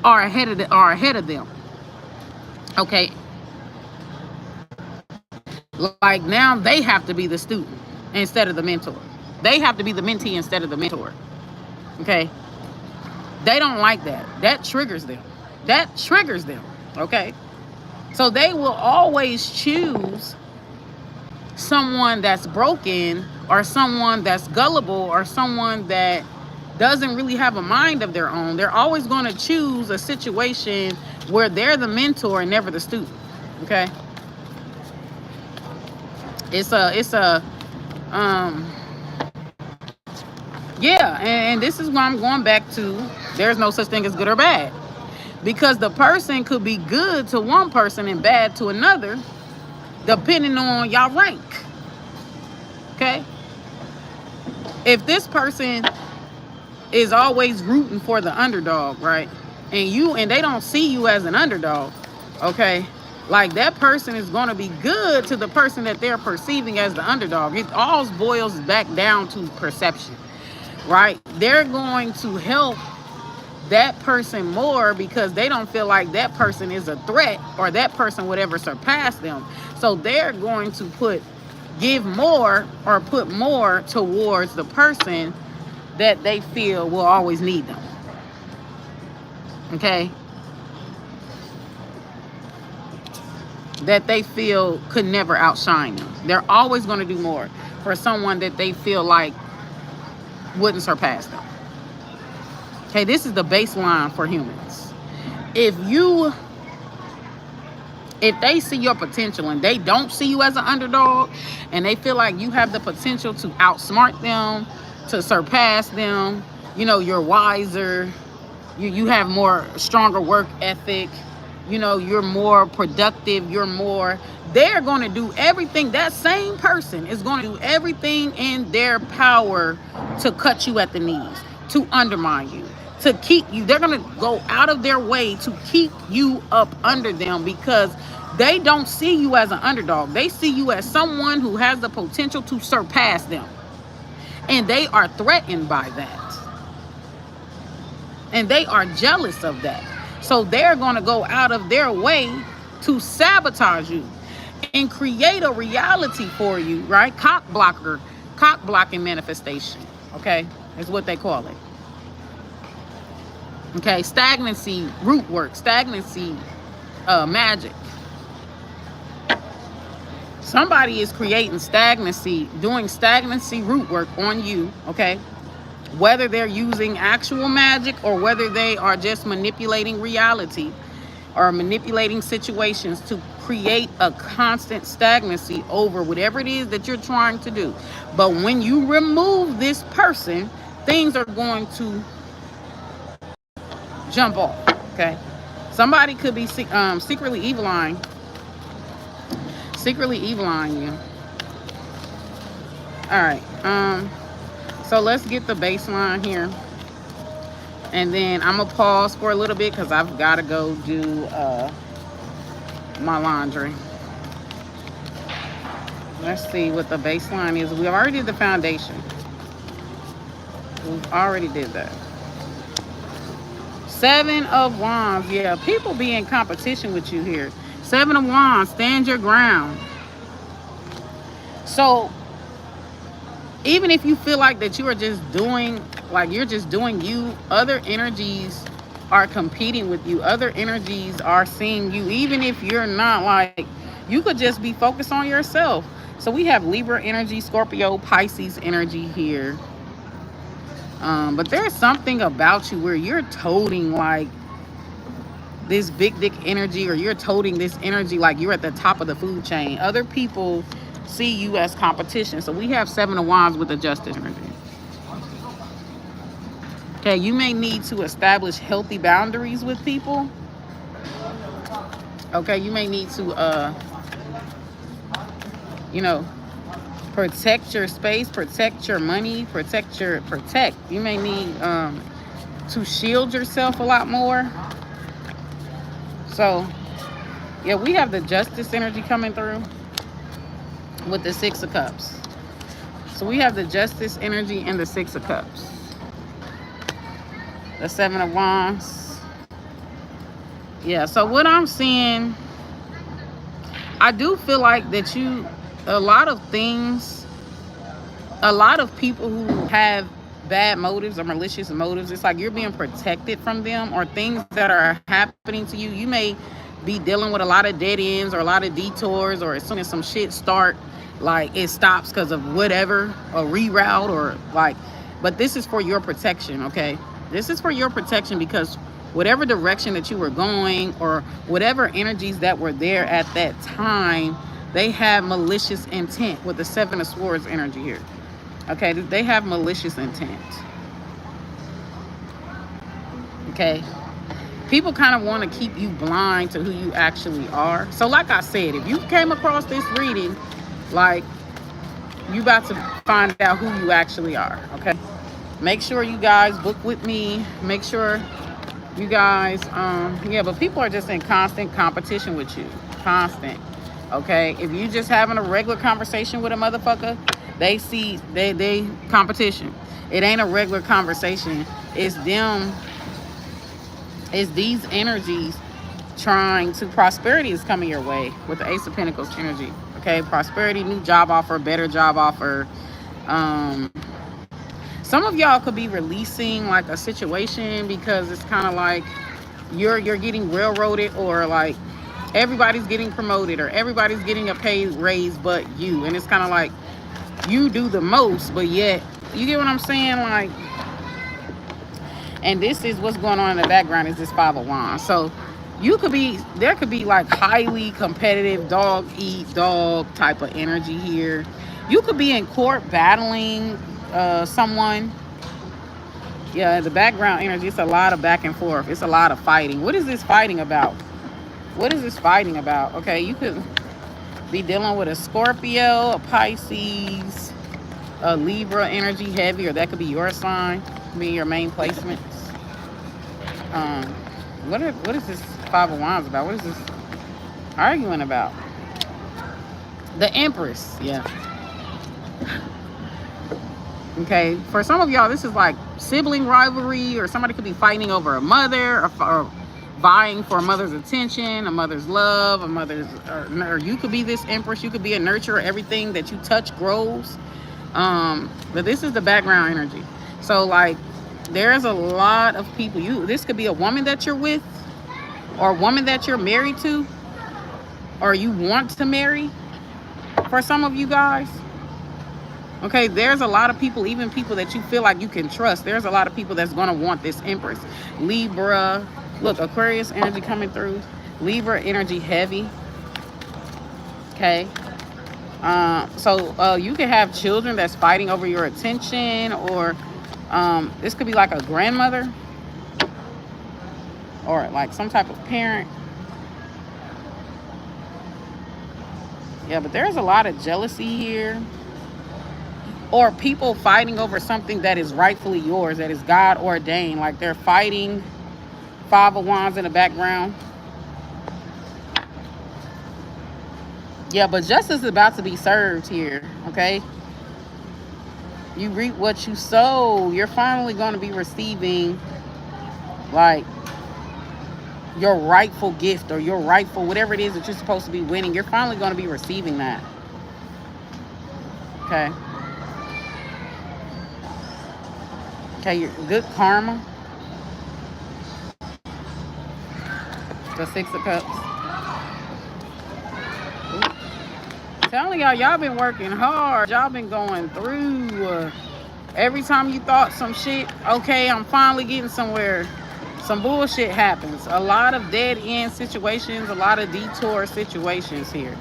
are ahead of them. Okay. Like now they have to be the student instead of the mentor. They have to be the mentee instead of the mentor. Okay. They don't like that. That triggers them. Okay. So they will always choose someone that's broken, or someone that's gullible, or someone that doesn't really have a mind of their own. They're always going to choose a situation where they're the mentor and never the student. Okay. Yeah, and this is why I'm going back to, there's no such thing as good or bad, because the person could be good to one person and bad to another, depending on y'all rank. Okay, if this person is always rooting for the underdog, right, and they don't see you as an underdog, okay, like that person is going to be good to the person that they're perceiving as the underdog. It all boils back down to perception, right? They're going to help that person more because they don't feel like that person is a threat, or that person would ever surpass them. So they're going to give more or put more towards the person that they feel will always need them. Okay? That they feel could never outshine them. They're always going to do more for someone that they feel like wouldn't surpass them. Okay, this is the baseline for humans. If they see your potential and they don't see you as an underdog, and they feel like you have the potential to outsmart them, to surpass them, you're wiser, you have stronger work ethic, you're more productive, they're going to do everything. That same person is going to do everything in their power to cut you at the knees, to undermine you, to keep you. They're going to go out of their way to keep you up under them, because they don't see you as an underdog. They see you as someone who has the potential to surpass them. And they are threatened by that. And they are jealous of that. So they're going to go out of their way to sabotage you. and create a reality for you, right? Cock blocking manifestation, okay, is what they call it. Okay, stagnancy, root work, stagnancy, magic. Somebody is creating stagnancy, doing stagnancy root work on you, okay? Whether they're using actual magic or whether they are just manipulating reality or manipulating situations to create a constant stagnancy over whatever it is that you're trying to do. But when you remove this person, things are going to jump off, okay? Somebody could be secretly evil eyeing you. All right, so let's get the baseline here, and then I'm gonna pause for a little bit because I've got to go do my laundry. Let's see what the baseline is. We already did the foundation. We've already did that. 7 of Wands. Yeah, people be in competition with you here. 7 of Wands. Stand your ground. So even if you feel like that you are just doing, like you're just doing you, other energies are competing with you. Other energies are seeing you. Even if you're not, like, you could just be focused on yourself. So we have Libra energy, Scorpio, Pisces energy here. But there's something about you where you're toting like this big dick energy, or you're toting this energy like you're at the top of the food chain. Other people see you as competition. So we have 7 of Wands with the Justice energy. Okay, you may need to establish healthy boundaries with people. Okay, you may need to, you know, protect your space, protect your money, protect. You may need to shield yourself a lot more. So, yeah, we have the Justice energy coming through with the 6 of Cups. So we have the Justice energy and the 6 of Cups. The 7 of Wands. Yeah, so what I'm seeing, I do feel like that a lot of people who have bad motives or malicious motives, it's like you're being protected from them, or things that are happening to you. You may be dealing with a lot of dead ends or a lot of detours, or as soon as some shit start, like it stops because of whatever, a reroute, or like, but this is for your protection, okay? This is for your protection, because whatever direction that you were going, or whatever energies that were there at that time, they have malicious intent with the 7 of Swords energy here. Okay, they have malicious intent. Okay, people kind of want to keep you blind to who you actually are. So like I said, if you came across this reading, like, you about to find out who you actually are. Okay, make sure you guys book with me. Make sure you guys, yeah, but people are just in constant competition with you. Constant. Okay, if you just having a regular conversation with a motherfucker, they see they competition. It ain't a regular conversation. It's them. It's these energies trying to, prosperity is coming your way with the Ace of Pentacles energy. Okay, prosperity, new job offer, better job offer. Some of y'all could be releasing like a situation because it's kind of like you're getting railroaded, or like everybody's getting promoted, or everybody's getting a pay raise but you, and it's kind of like you do the most, but yet, you get what I'm saying? Like, and this is what's going on in the background, is this 5 of Wands. So there could be like highly competitive dog eat dog type of energy here. You could be in court battling someone. Yeah, the background energy, it's a lot of back and forth. It's a lot of fighting. What is this fighting about? What is this fighting about? Okay, you could be dealing with a Scorpio, a Pisces, a Libra energy heavy, or that could be your sign, be your main placements. What is this 5 of Wands about? What is this arguing about? The Empress, yeah. Okay, for some of y'all, this is like sibling rivalry, or somebody could be fighting over a mother, or vying for a mother's attention, a mother's love, a mother's, or you could be this empress, you could be a nurturer. Everything that you touch grows. But this is the background energy. So like, there's a lot of people. This could be a woman that you're with, or a woman that you're married to, or you want to marry. For some of you guys, okay, there's a lot of people, even people that you feel like you can trust. There's a lot of people that's going to want this empress. Libra, look, Aquarius energy coming through. Libra energy heavy. Okay. So you can have children that's fighting over your attention, or this could be like a grandmother, or like some type of parent. Yeah, but there's a lot of jealousy here, or people fighting over something that is rightfully yours, that is God ordained. Like they're fighting. Five of Wands in the background. Yeah, but justice is about to be served here, okay? You reap what you sow. You're finally going to be receiving, like, your rightful gift, or your rightful, whatever it is that you're supposed to be winning. You're finally going to be receiving that. Okay. Okay, you're good karma. The Six of Cups. Telling y'all been working hard. Y'all been going through. Every time you thought some shit, okay, I'm finally getting somewhere, some bullshit happens. A lot of dead end situations, a lot of detour situations here.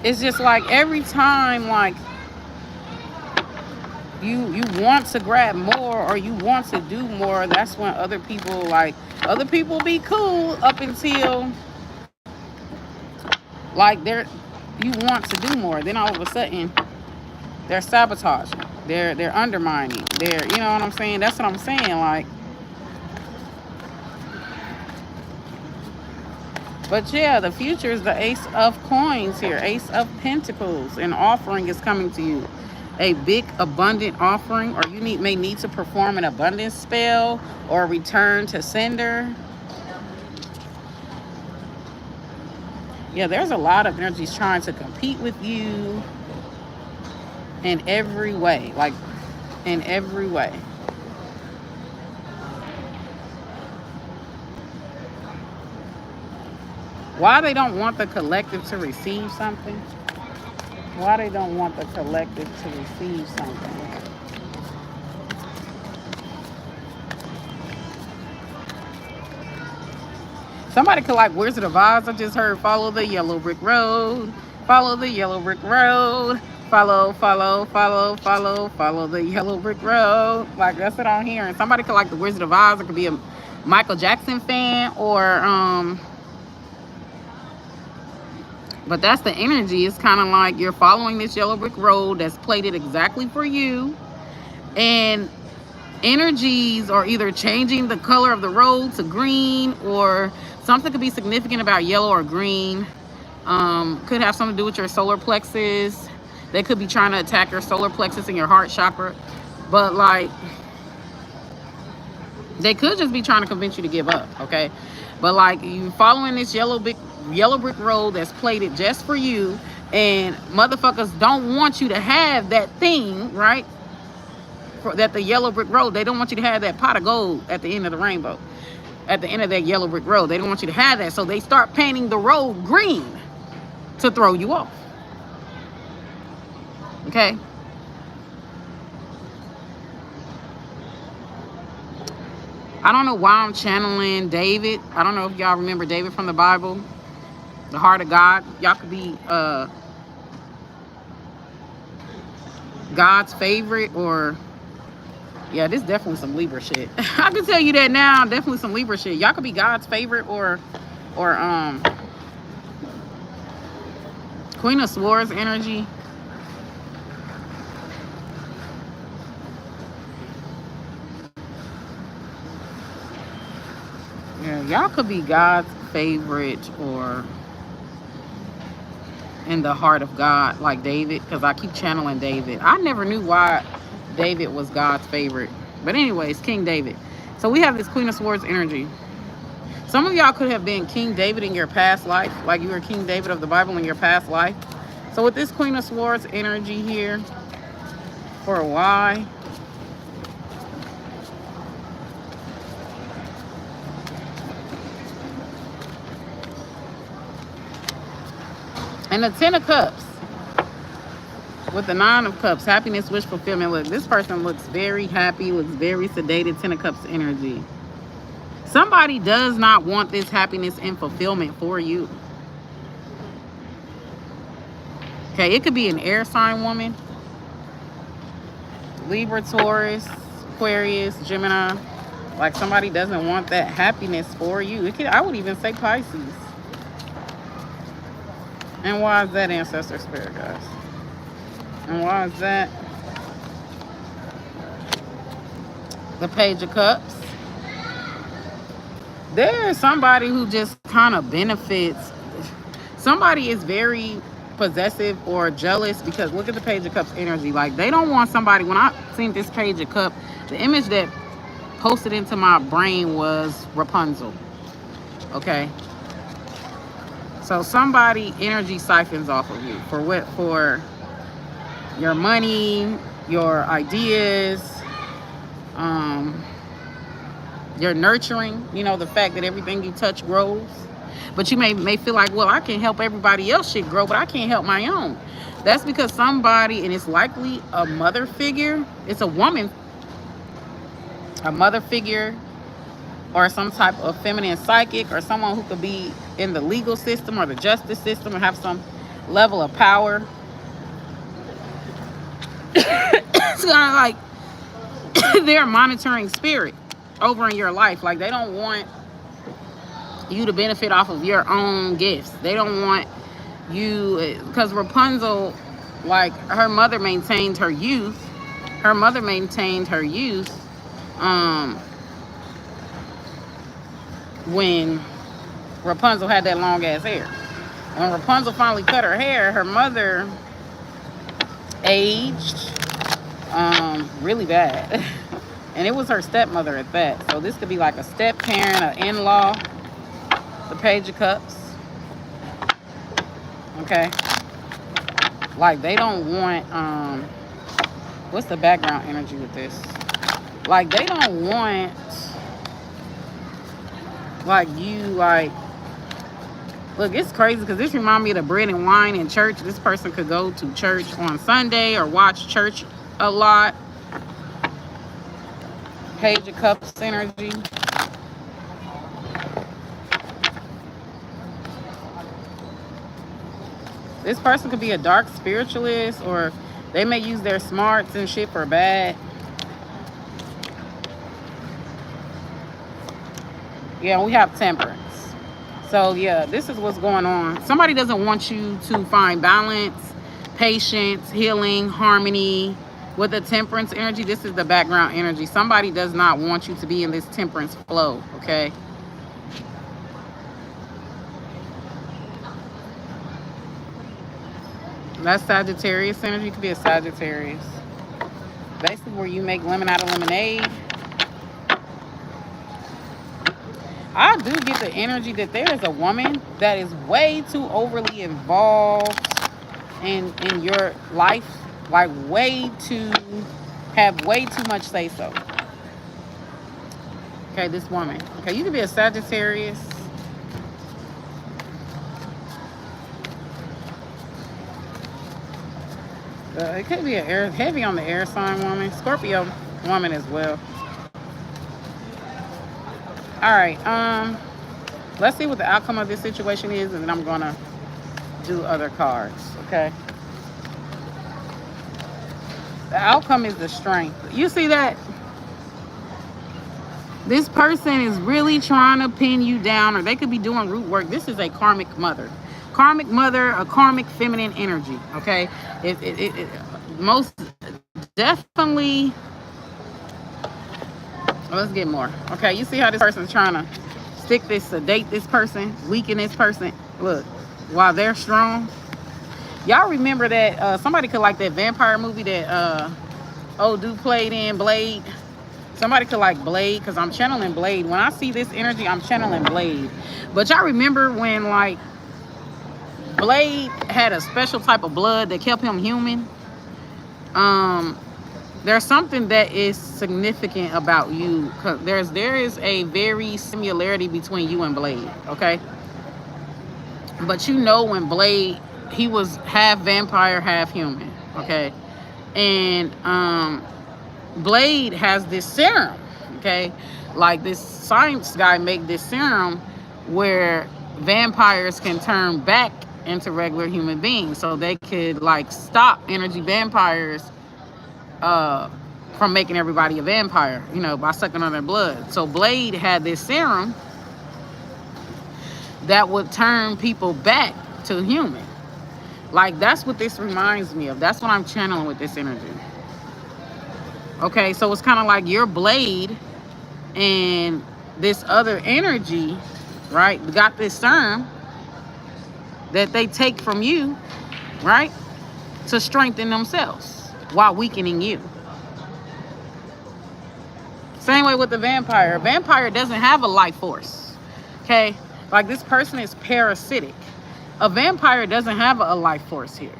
It's just like every time, like, you want to grab more, or you want to do more, that's when other people be cool up until like you want to do more. Then all of a sudden they're sabotaging, they're undermining, you know what I'm saying? That's what I'm saying. Like, but yeah, the future is the Ace of Coins here, Ace of Pentacles. An offering is coming to you, a big abundant offering, or you may need to perform an abundance spell or return to sender. Yeah, there's a lot of energies trying to compete with you in every way, like in every way. Why they don't want the collective to receive something? Why they don't want the collective to receive something? Somebody could like Wizard of Oz. I just heard follow the yellow brick road. Follow the yellow brick road. Follow the yellow brick road. Like, that's what I'm hearing. Somebody could like the Wizard of Oz. It could be a Michael Jackson fan, or but that's the energy. It's kind of like you're following this yellow brick road that's plated exactly for you, and energies are either changing the color of the road to green, or something could be significant about yellow or green. Could have something to do with your solar plexus. They could be trying to attack your solar plexus and your heart chakra, but like, they could just be trying to convince you to give up, okay? But like, you following this yellow brick road that's plated just for you, and motherfuckers don't want you to have that thing, right? That the yellow brick road, they don't want you to have that pot of gold at the end of the rainbow, at the end of that yellow brick road. They don't want you to have that, so they start painting the road green to throw you off. Okay? I don't know why I'm channeling David. I don't know if y'all remember David from the Bible, the heart of God. Y'all could be God's favorite, or yeah, this is definitely some Libra shit. I can tell you that now. Definitely some Libra shit. Y'all could be God's favorite, or Queen of Swords energy. Yeah, y'all could be God's favorite, or in the heart of God, like David, because I keep channeling David. I never knew why David was God's favorite. But anyways, King David. So we have this Queen of Swords energy. Some of y'all could have been King David in your past life, like you were King David of the Bible in your past life. So with this Queen of Swords energy here, for a why? And the Ten of Cups with the Nine of Cups, happiness, wish fulfillment. Look, this person looks very happy, looks very sedated. Ten of Cups energy. Somebody does not want this happiness and fulfillment for you. Okay, it could be an air sign woman. Libra, Taurus, Aquarius, Gemini. Like somebody doesn't want that happiness for you. It could, I would even say Pisces. And why is that, ancestor spirit, guys? And why is that? The Page of Cups. There is somebody who just kind of benefits. Somebody is very possessive or jealous because look at the Page of Cups energy. Like they don't want somebody. When I seen this Page of Cup, the image that posted into my brain was Rapunzel. Okay. So somebody energy siphons off of you for what? For your money, your ideas, your nurturing, you know, the fact that everything you touch grows. But you may feel like, well, I can help everybody else shit grow, but I can't help my own. That's because somebody, and it's likely a mother figure, it's a woman, a mother figure, or some type of feminine psychic, or someone who could be in the legal system or the justice system or have some level of power. It's kind of like they're monitoring spirit over in your life. Like they don't want you to benefit off of your own gifts. They don't want you, because Rapunzel, like her mother maintained her youth. Her mother maintained her youth when Rapunzel had that long ass hair. When Rapunzel finally cut her hair, her mother aged really bad. And it was her stepmother at that. So this could be like a step parent, an in-law. The Page of Cups. Okay. Like they don't want what's the background energy with this? Like they don't want like you like look, it's crazy because this reminds me of the bread and wine in church. This person could go to church on Sunday or watch church a lot. Page of Cups energy. This person could be a dark spiritualist, or they may use their smarts and shit for bad. Yeah, we have Temperance. So yeah, this is what's going on. Somebody doesn't want you to find balance, patience, healing, harmony. With the Temperance energy, this is the background energy. Somebody does not want you to be in this temperance flow, okay? That's Sagittarius energy. Could be a Sagittarius. Basically where you make lemon out of lemonade. I do get the energy that there is a woman that is way too overly involved in your life. Like have way too much say so. Okay, this woman. Okay, you could be a Sagittarius. It could be a heavy on the air sign woman. Scorpio woman as well. All right. Let's see what the outcome of this situation is, and then I'm gonna do other cards. Okay. The outcome is the Strength. You see that? This person is really trying to pin you down, or they could be doing root work. This is a karmic mother. Karmic mother, a karmic feminine energy. Okay. It most definitely. Let's get more. Okay. You see how this person's trying to sedate this person, weaken this person. Look, while they're strong. Y'all remember that somebody could like that vampire movie that old dude played in, Blade, Somebody could like Blade, because I'm channeling Blade. When I see this energy, I'm channeling Blade. But y'all remember when like Blade had a special type of blood that kept him human? Um, there's something that is significant about you. Cause there is a very similarity between you and Blade, okay? But you know when Blade, he was half vampire, half human, okay? And Blade has this serum, okay? Like this science guy make this serum where vampires can turn back into regular human beings, so they could like stop energy vampires uh, from making everybody a vampire, you know, by sucking on their blood. So Blade had this serum that would turn people back to human. Like that's what this reminds me of. That's what I'm channeling with this energy. Okay, so it's kind of like your Blade and this other energy, right? Got this serum that they take from you, right? To strengthen themselves while weakening you. Same way with the vampire. A vampire doesn't have a life force. Okay? Like this person is parasitic. A vampire doesn't have a life force here.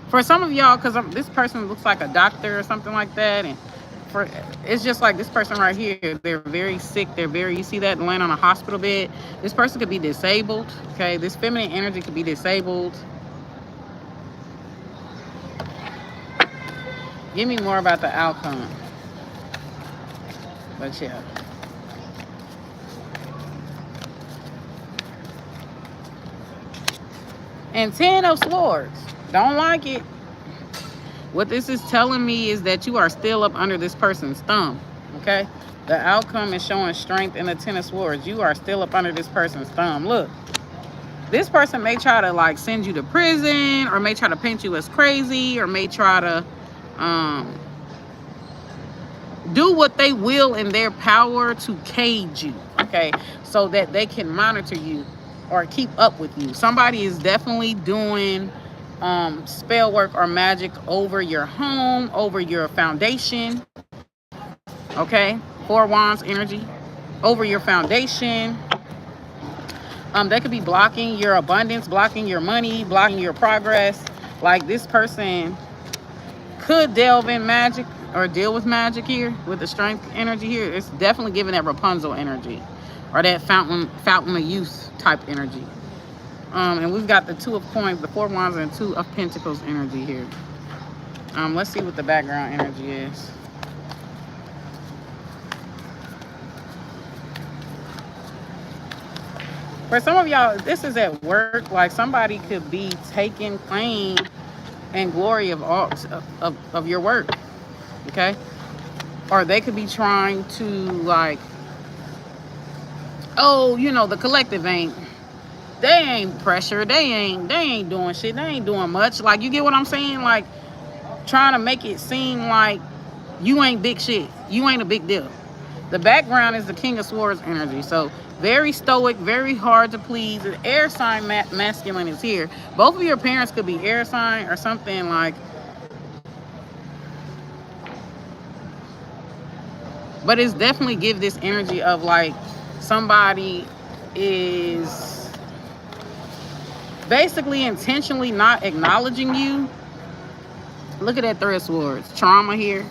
For some of y'all, because this person looks like a doctor or something like that, and for it's just like this person right here, they're very sick, they're very, you see that laying on a hospital bed. This person could be disabled. Okay, this feminine energy could be disabled. Give me more about the outcome. But yeah, and 10 of Swords, don't like it. What this is telling me is that you are still up under this person's thumb, okay? The outcome is showing strength in the 10 of Swords. You are still up under this person's thumb. Look, this person may try to like send you to prison, or may try to paint you as crazy, or may try to do what they will in their power to cage you, okay? So that they can monitor you or keep up with you. Somebody is definitely doing spell work or magic over your home, over your foundation, okay? 4 Wands energy, over your foundation. They could be blocking your abundance, blocking your money, blocking your progress. Like this person could delve in magic or deal with magic here with the strength energy here. It's definitely giving that Rapunzel energy or that fountain of youth type energy. And we've got the 2 of Coins, the 4 Wands, and 2 of Pentacles energy here. Let's see what the background energy is. For some of y'all, this is at work. Like somebody could be taking claim and glory of all of your work, okay? Or they could be trying to like, oh, you know, the collective ain't. They ain't pressure. They ain't doing shit. They ain't doing much. Like, you get what I'm saying? Like, trying to make it seem like you ain't big shit. You ain't a big deal. The background is the King of Swords energy. So, very stoic, very hard to please. The air sign masculine is here. Both of your parents could be air sign or something like. But it's definitely give this energy of like somebody is basically intentionally not acknowledging you. Look at that 3 of Swords. Trauma here.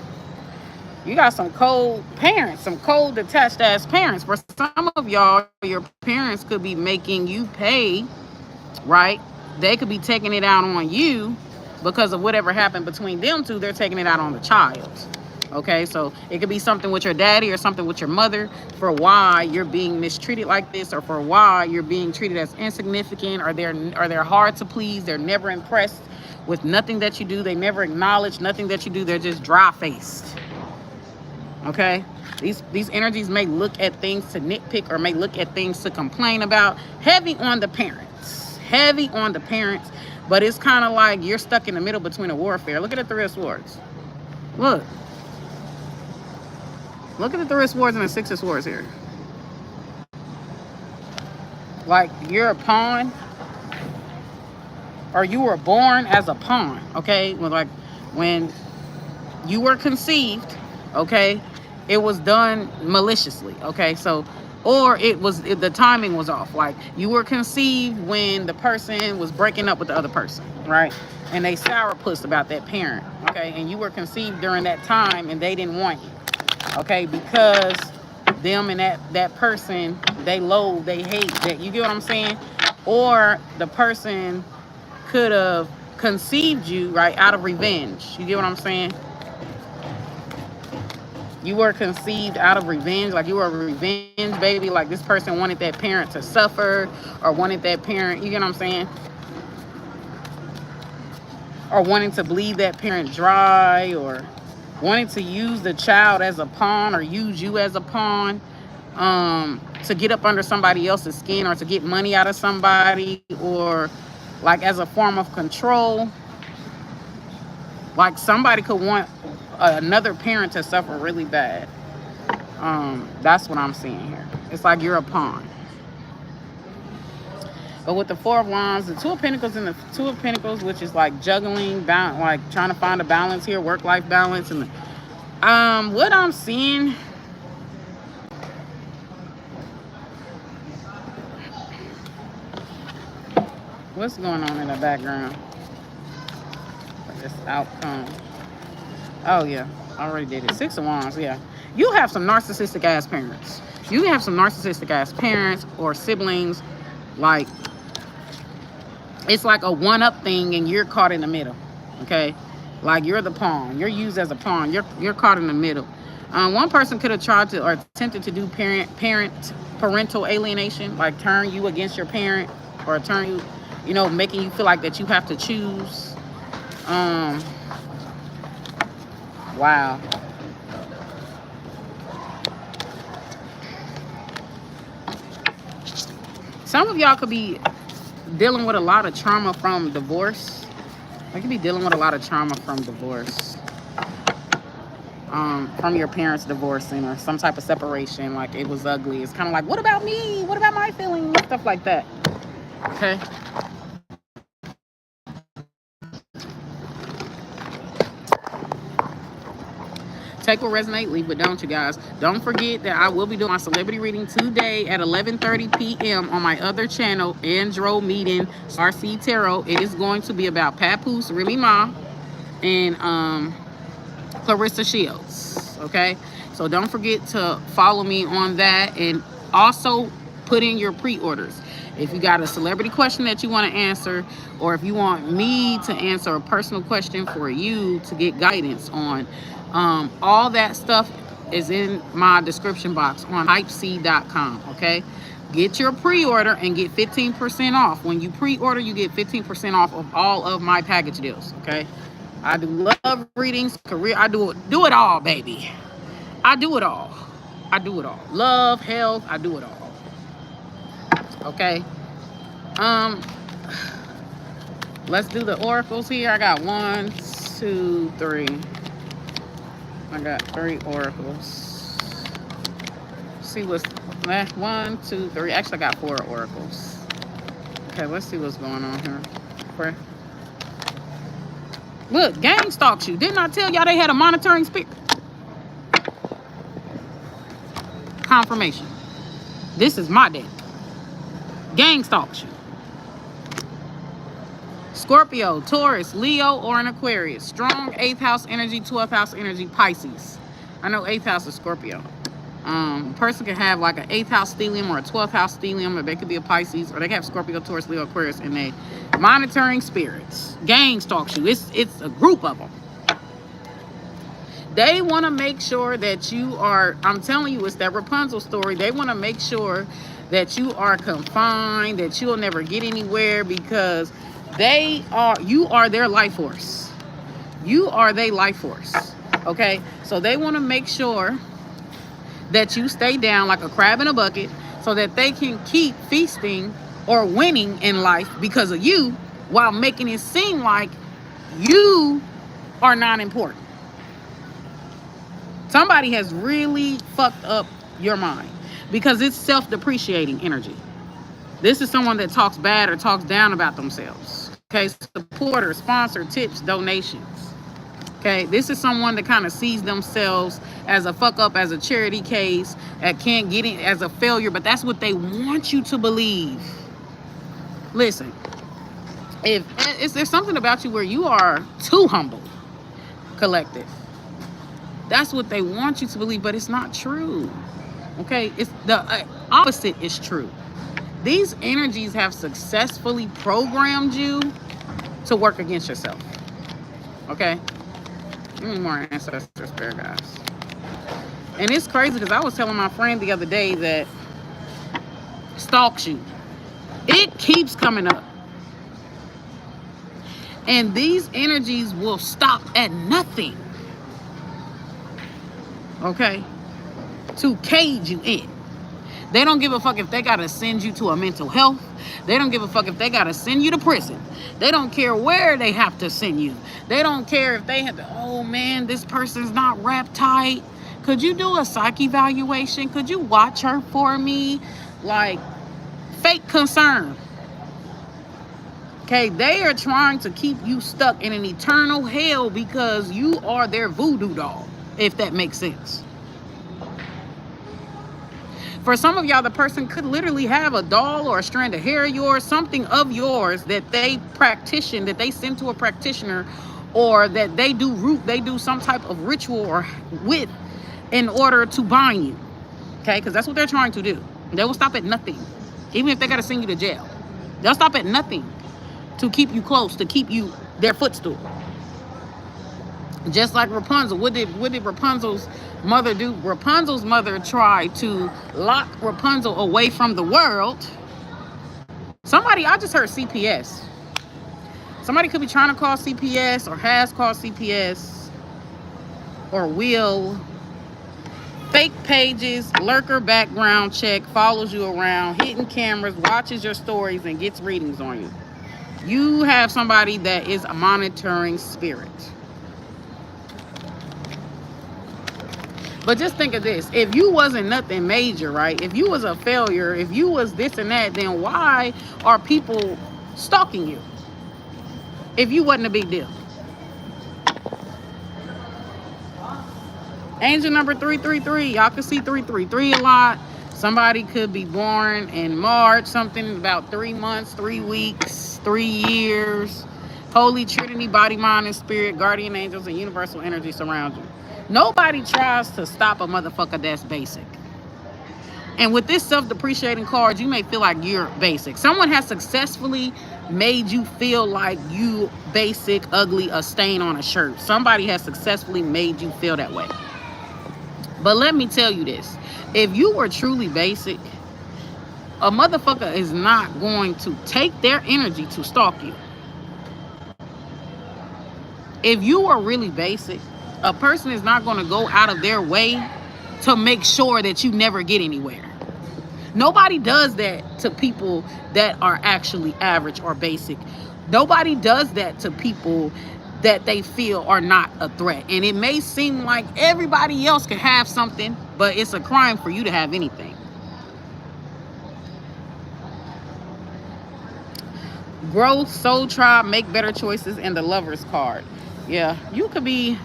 You got some cold parents, some cold detached ass parents. For some of y'all, your parents could be making you pay, right? They could be taking it out on you because of whatever happened between them two. They're taking it out on the child. Okay, so it could be something with your daddy or something with your mother for why you're being mistreated like this, or for why you're being treated as insignificant, or they're hard to please. They're never impressed with nothing that you do. They never acknowledge nothing that you do. They're just dry-faced. Okay, these energies may look at things to nitpick or may look at things to complain about. Heavy on the parents. Heavy on the parents. But it's kind of like you're stuck in the middle between a warfare. Look at the 3 of Swords. Look. Look at the 3 of Swords and the 6 of Swords here. Like you're a pawn, or you were born as a pawn, okay? When you were conceived, Okay, it was done maliciously. Okay, so or the timing was off. Like you were conceived when the person was breaking up with the other person, right? And they sourpuss about that parent. Okay, and you were conceived during that time, and they didn't want you. Okay, because them and that person, they loathe, they hate that. You get what I'm saying? Or the person could have conceived you, right, out of revenge. You get what I'm saying? You were conceived out of revenge, like you were a revenge baby, like this person wanted that parent to suffer, or wanted that parent, you get what I'm saying, or wanting to bleed that parent dry, or wanting to use the child as a pawn, or use you as a pawn, to get up under somebody else's skin, or to get money out of somebody, or like as a form of control. Like somebody could want another parent to suffer really bad. That's what I'm seeing here. It's like you're a pawn. But with the Four of Wands, the Two of Pentacles, and the Two of Pentacles, which is like juggling, like trying to find a balance here, work-life balance, and what I'm seeing, what's going on in the background for this outcome? Oh yeah, I already did it. Six of Wands, yeah. You have some narcissistic ass parents. You have some narcissistic ass parents or siblings, like it's like a one-up thing, and you're caught in the middle. Okay, like you're the pawn. You're used as a pawn. You're caught in the middle. One person could have tried to or attempted to do parental alienation, like turn you against your parent, or turn you, making you feel like that you have to choose. Wow. Some of y'all could be dealing with a lot of trauma from divorce. I could be dealing with a lot of trauma from divorce. From your parents divorcing, or some type of separation, like it was ugly. It's kind of like, what about me? What about my feelings? Stuff like that. Okay. Take what resonate, leave what don't, you guys. Don't forget that I will be doing my celebrity reading today at 11:30 p.m. on my other channel, Andro Meeting RC Tarot. It is going to be about Papoose, Really Ma, and Clarissa Shields. Okay, so don't forget to follow me on that, and also put in your pre-orders. If you got a celebrity question that you want to answer, or if you want me to answer a personal question for you to get guidance on, all that stuff is in my description box on hypeseed.com. Okay, get your pre-order and get 15% off. When you pre-order, you get 15% off of all of my package deals. Okay, I do love readings, career, I do it all, baby. I do it all. I do it all. Love, health, I do it all. Okay. Let's do the oracles here. I got 1, 2, 3. I got 3 oracles. See what's 1, 2, 3. Actually, I got 4 oracles. Okay, let's see what's going on here. Okay. Look, gang stalks you. Didn't I tell y'all they had a monitoring spirit? Confirmation. This is my day. Gang stalks you. Scorpio, Taurus, Leo, or an Aquarius. Strong 8th house energy, 12th house energy, Pisces. I know 8th house is Scorpio. Person can have like an 8th house stellium or a 12th house stellium, or they could be a Pisces, or they can have Scorpio, Taurus, Leo, Aquarius, and they monitoring spirits. Gang stalks you. It's a group of them. They want to make sure that you are, I'm telling you, it's that Rapunzel story. They want to make sure that you are confined, that you'll never get anywhere, because you are their life force. You are their life force. Okay? So they want to make sure that you stay down like a crab in a bucket, so that they can keep feasting or winning in life because of you, while making it seem like you are not important. Somebody has really fucked up your mind, because it's self-depreciating energy. This is someone that talks bad or talks down about themselves. Okay, supporter, sponsor, tips, donations. Okay, this is someone that kind of sees themselves as a fuck up, as a charity case, that can't get it, as a failure, but that's what they want you to believe. Listen, if there's something about you where you are too humble, collective, that's what they want you to believe, but it's not true. Okay, it's the opposite is true. These energies have successfully programmed you to work against yourself. Okay, give me more ancestor spirit guys. And it's crazy because I was telling my friend the other day that stalks you. It keeps coming up. And these energies will stop at nothing. Okay? To cage you in. They don't give a fuck if they gotta send you to a mental health. They don't give a fuck if they gotta send you to prison. They don't care where they have to send you. They don't care if they have to, oh man, this person's not wrapped tight. Could you do a psych evaluation? Could you watch her for me? Like, fake concern. Okay, they are trying to keep you stuck in an eternal hell because you are their voodoo doll, if that makes sense. For some of y'all, the person could literally have a doll or a strand of hair of yours, something of yours that they practitioner, that they send to a practitioner, or that they do some type of ritual or with in order to bind you. Okay, because that's what they're trying to do. They will stop at nothing. Even if they got to send you to jail, they'll stop at nothing to keep you close, to keep you their footstool. Just like Rapunzel. What did Rapunzel's mother do? Rapunzel's mother tried to lock Rapunzel away from the world. Somebody, I just heard CPS. Somebody could be trying to call CPS or has called CPS or will. Fake pages, lurker background check, follows you around, hidden cameras, watches your stories, and gets readings on you. You have somebody that is a monitoring spirit. But just think of this. If you wasn't nothing major, right? If you was a failure, if you was this and that, then why are people stalking you? If you wasn't a big deal. Angel number 333. Y'all can see 333 a lot. Somebody could be born in March, something about 3 months, 3 weeks, 3 years. Holy Trinity, body, mind, and spirit, guardian angels, and universal energy surround you. Nobody tries to stop a motherfucker that's basic. And with this self-depreciating card, you may feel like you're basic. Someone has successfully made you feel like you basic, ugly, a stain on a shirt. Somebody has successfully made you feel that way. But let me tell you this. If you were truly basic, a motherfucker is not going to take their energy to stalk you. If you are really basic, a person is not going to go out of their way to make sure that you never get anywhere. Nobody does that to people that are actually average or basic. Nobody does that to people that they feel are not a threat. And it may seem like everybody else can have something, but it's a crime for you to have anything. Growth, soul tribe, make better choices, and the Lover's card. Yeah, you could be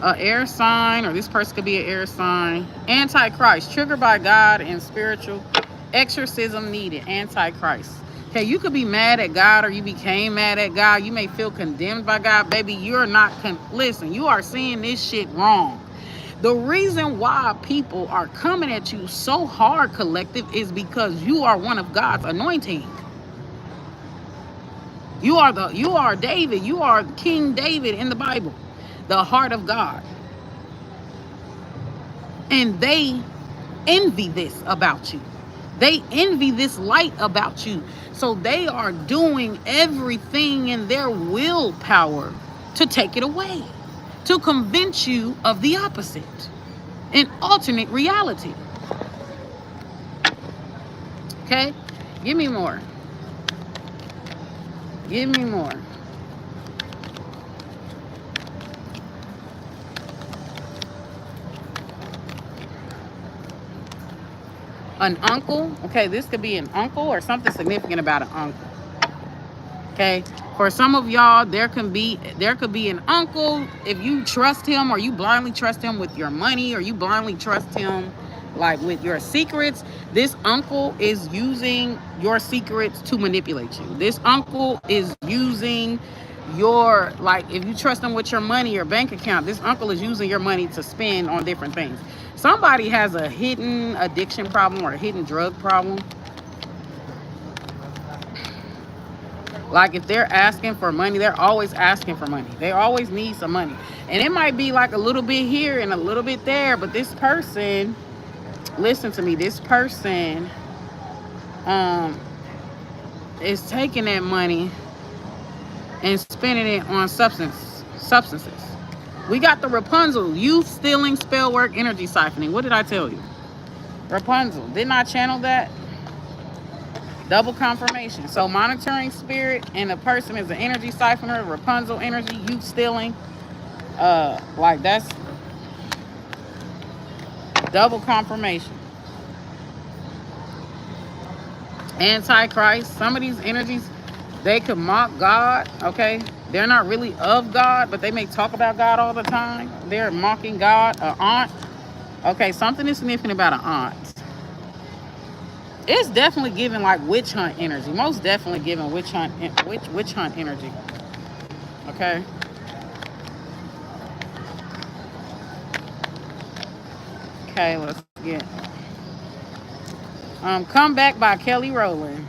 an air sign, or this person could be an air sign. Antichrist, triggered by God and spiritual exorcism needed. Antichrist. Okay, you could be mad at God, or you became mad at God. You may feel condemned by God. Baby, you're not, listen, you are seeing this shit wrong. The reason why people are coming at you so hard, collective, is because you are one of God's anointing. You are David. You are King David in the Bible, the heart of God. And they envy this about you. They envy this light about you. So they are doing everything in their willpower to take it away, to convince you of the opposite, an alternate reality. Okay? Give me more. Give me more. An uncle. Okay, this could be an uncle or something significant about an uncle. Okay. For some of y'all, there could be an uncle. If you trust him, or you blindly trust him with your money, or you blindly trust him like with your secrets, this uncle is using your secrets to manipulate you. This uncle is using your, like, if you trust him with your money, your bank account, this uncle is using your money to spend on different things. Somebody has a hidden addiction problem or a hidden drug problem. Like, if they're asking for money, they're always asking for money. They always need some money. And it might be like a little bit here and a little bit there, but this person, listen to me, this person um, is taking that money and spending it on substances. We got the Rapunzel, youth stealing, spell work, energy siphoning. What did I tell you? Rapunzel. Didn't I channel that? Double confirmation. So monitoring spirit and the person is an energy siphoner, Rapunzel energy, youth stealing. Like, that's double confirmation. Antichrist. Some of these energies, they could mock God. Okay, they're not really of God, but they may talk about God all the time. They're mocking God. An aunt. Okay, something is significant about an aunt. It's definitely giving like witch hunt energy. Most definitely giving witch hunt energy. Okay. Okay, let's get Come Back by Kelly Rowland.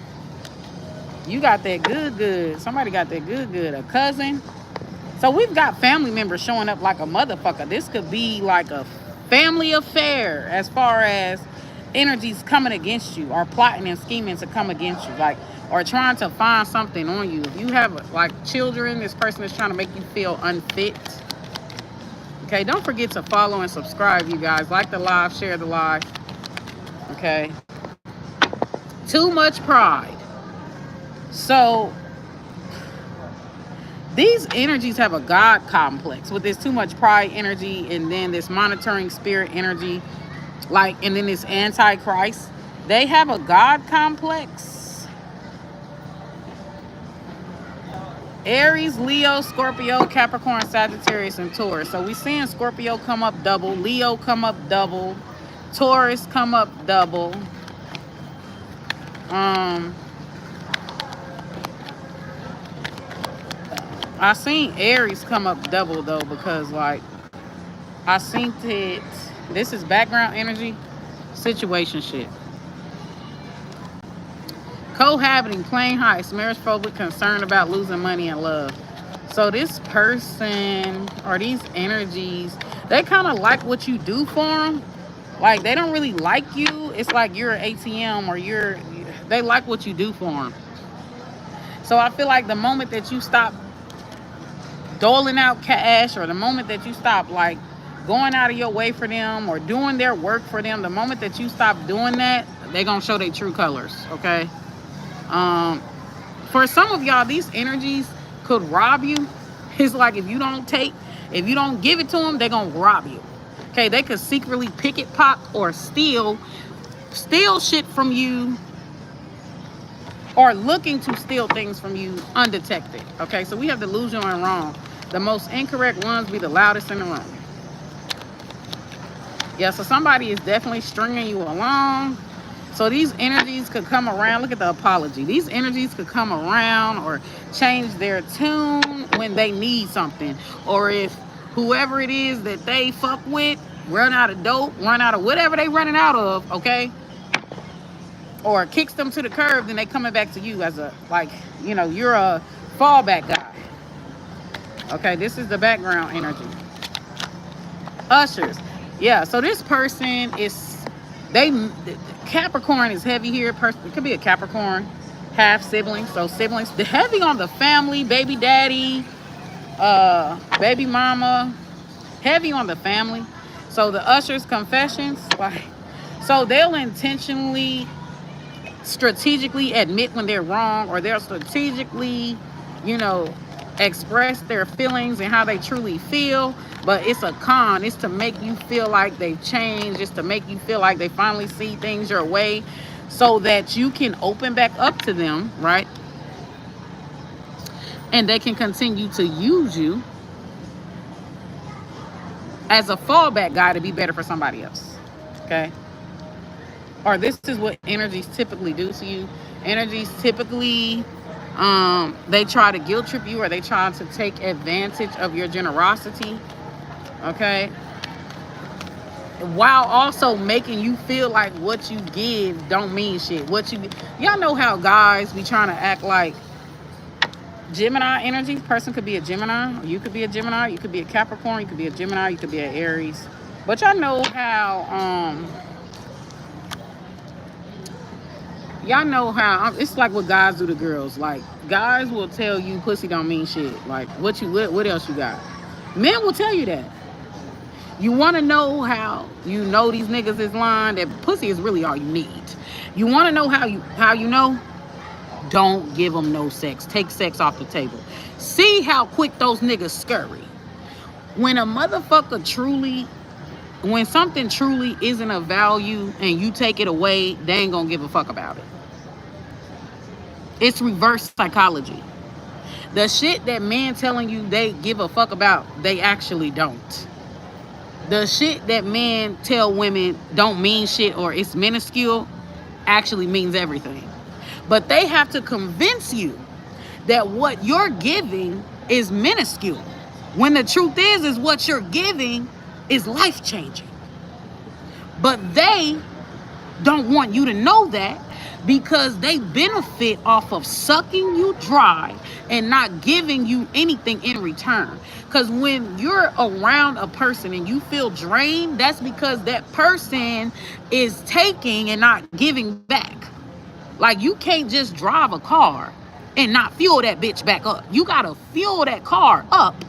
You got that good. Somebody got that good. A cousin. So we've got family members showing up like a motherfucker. This could be like a family affair as far as energies coming against you, or plotting and scheming to come against you, like, or trying to find something on you. If you have like children, this person is trying to make you feel unfit. Okay, don't forget to follow and subscribe, you guys. Like the live, share the live. Okay. Too much pride. So these energies have a God complex with this too much pride energy, and then this monitoring spirit energy, like, and then this antichrist. They have a God complex. Aries, Leo, Scorpio, Capricorn, Sagittarius, and Taurus. So we seeing Scorpio come up double, Leo come up double, Taurus come up double. I seen Aries come up double though, because like I seen it. This is background energy, situationship. Cohabiting, playing heist, marriage phobic, concern about losing money and love. So this person or these energies, they kind of like what you do for them. Like, they don't really like you. It's like you're an ATM, or they like what you do for them. So I feel like the moment that you stop doling out cash, or the moment that you stop like going out of your way for them or doing their work for them, the moment that you stop doing that, they're gonna show their true colors. Okay. For some of y'all, these energies could rob you. It's like, if you don't give it to them, they're gonna rob you. Okay, they could secretly picket pocket or steal shit from you, or looking to steal things from you undetected. Okay, so we have delusional and wrong. The most incorrect ones be the loudest in the room. Yeah, so somebody is definitely stringing you along. So these energies could come around. Look at the apology. These energies could come around or change their tune when they need something. Or if whoever it is that they fuck with run out of dope, run out of whatever they running out of, okay? Or kicks them to the curb, then they coming back to you as a, like, you know, you're a fallback guy. Okay, this is the background energy. Ushers. Yeah, so this person is, Capricorn is heavy here. It could be a Capricorn, half siblings. So siblings, the heavy on the family, baby daddy, baby mama, heavy on the family. So the ushers confessions, like, so they'll intentionally, strategically admit when they're wrong, or they'll strategically, you know, express their feelings and how they truly feel. But it's a con. It's to make you feel like they've changed. It's to make you feel like they finally see things your way, so that you can open back up to them, right? and they can continue to use you as a fallback guy to be better for somebody else. Okay? Or this is what energies typically do to you. Energies typically, they try to guilt trip you, or they try to take advantage of your generosity. Okay? While also making you feel like what you give don't mean shit. Y'all know how guys be trying to act like Gemini energy. Person could be a Gemini, or you could be a Gemini, you could be a Capricorn, you could be a Gemini, you could be an Aries. But y'all know how it's like what guys do to girls. Like, guys will tell you pussy don't mean shit. Like, what else you got? Men will tell you that. You want to know how you know these niggas is lying? That pussy is really all you need. You want to know how you know? Don't give them no sex. Take sex off the table. See how quick those niggas scurry. When something truly isn't of value and you take it away, they ain't gonna give a fuck about it. It's reverse psychology. The shit that men telling you they give a fuck about, they actually don't. The shit that men tell women don't mean shit or it's minuscule actually means everything. But they have to convince you that what you're giving is minuscule, when the truth is what you're giving is life-changing. But they don't want you to know that, because they benefit off of sucking you dry and not giving you anything in return. Because when you're around a person and you feel drained, that's because that person is taking and not giving back. Like, you can't just drive a car and not fuel that bitch back up. You gotta fuel that car up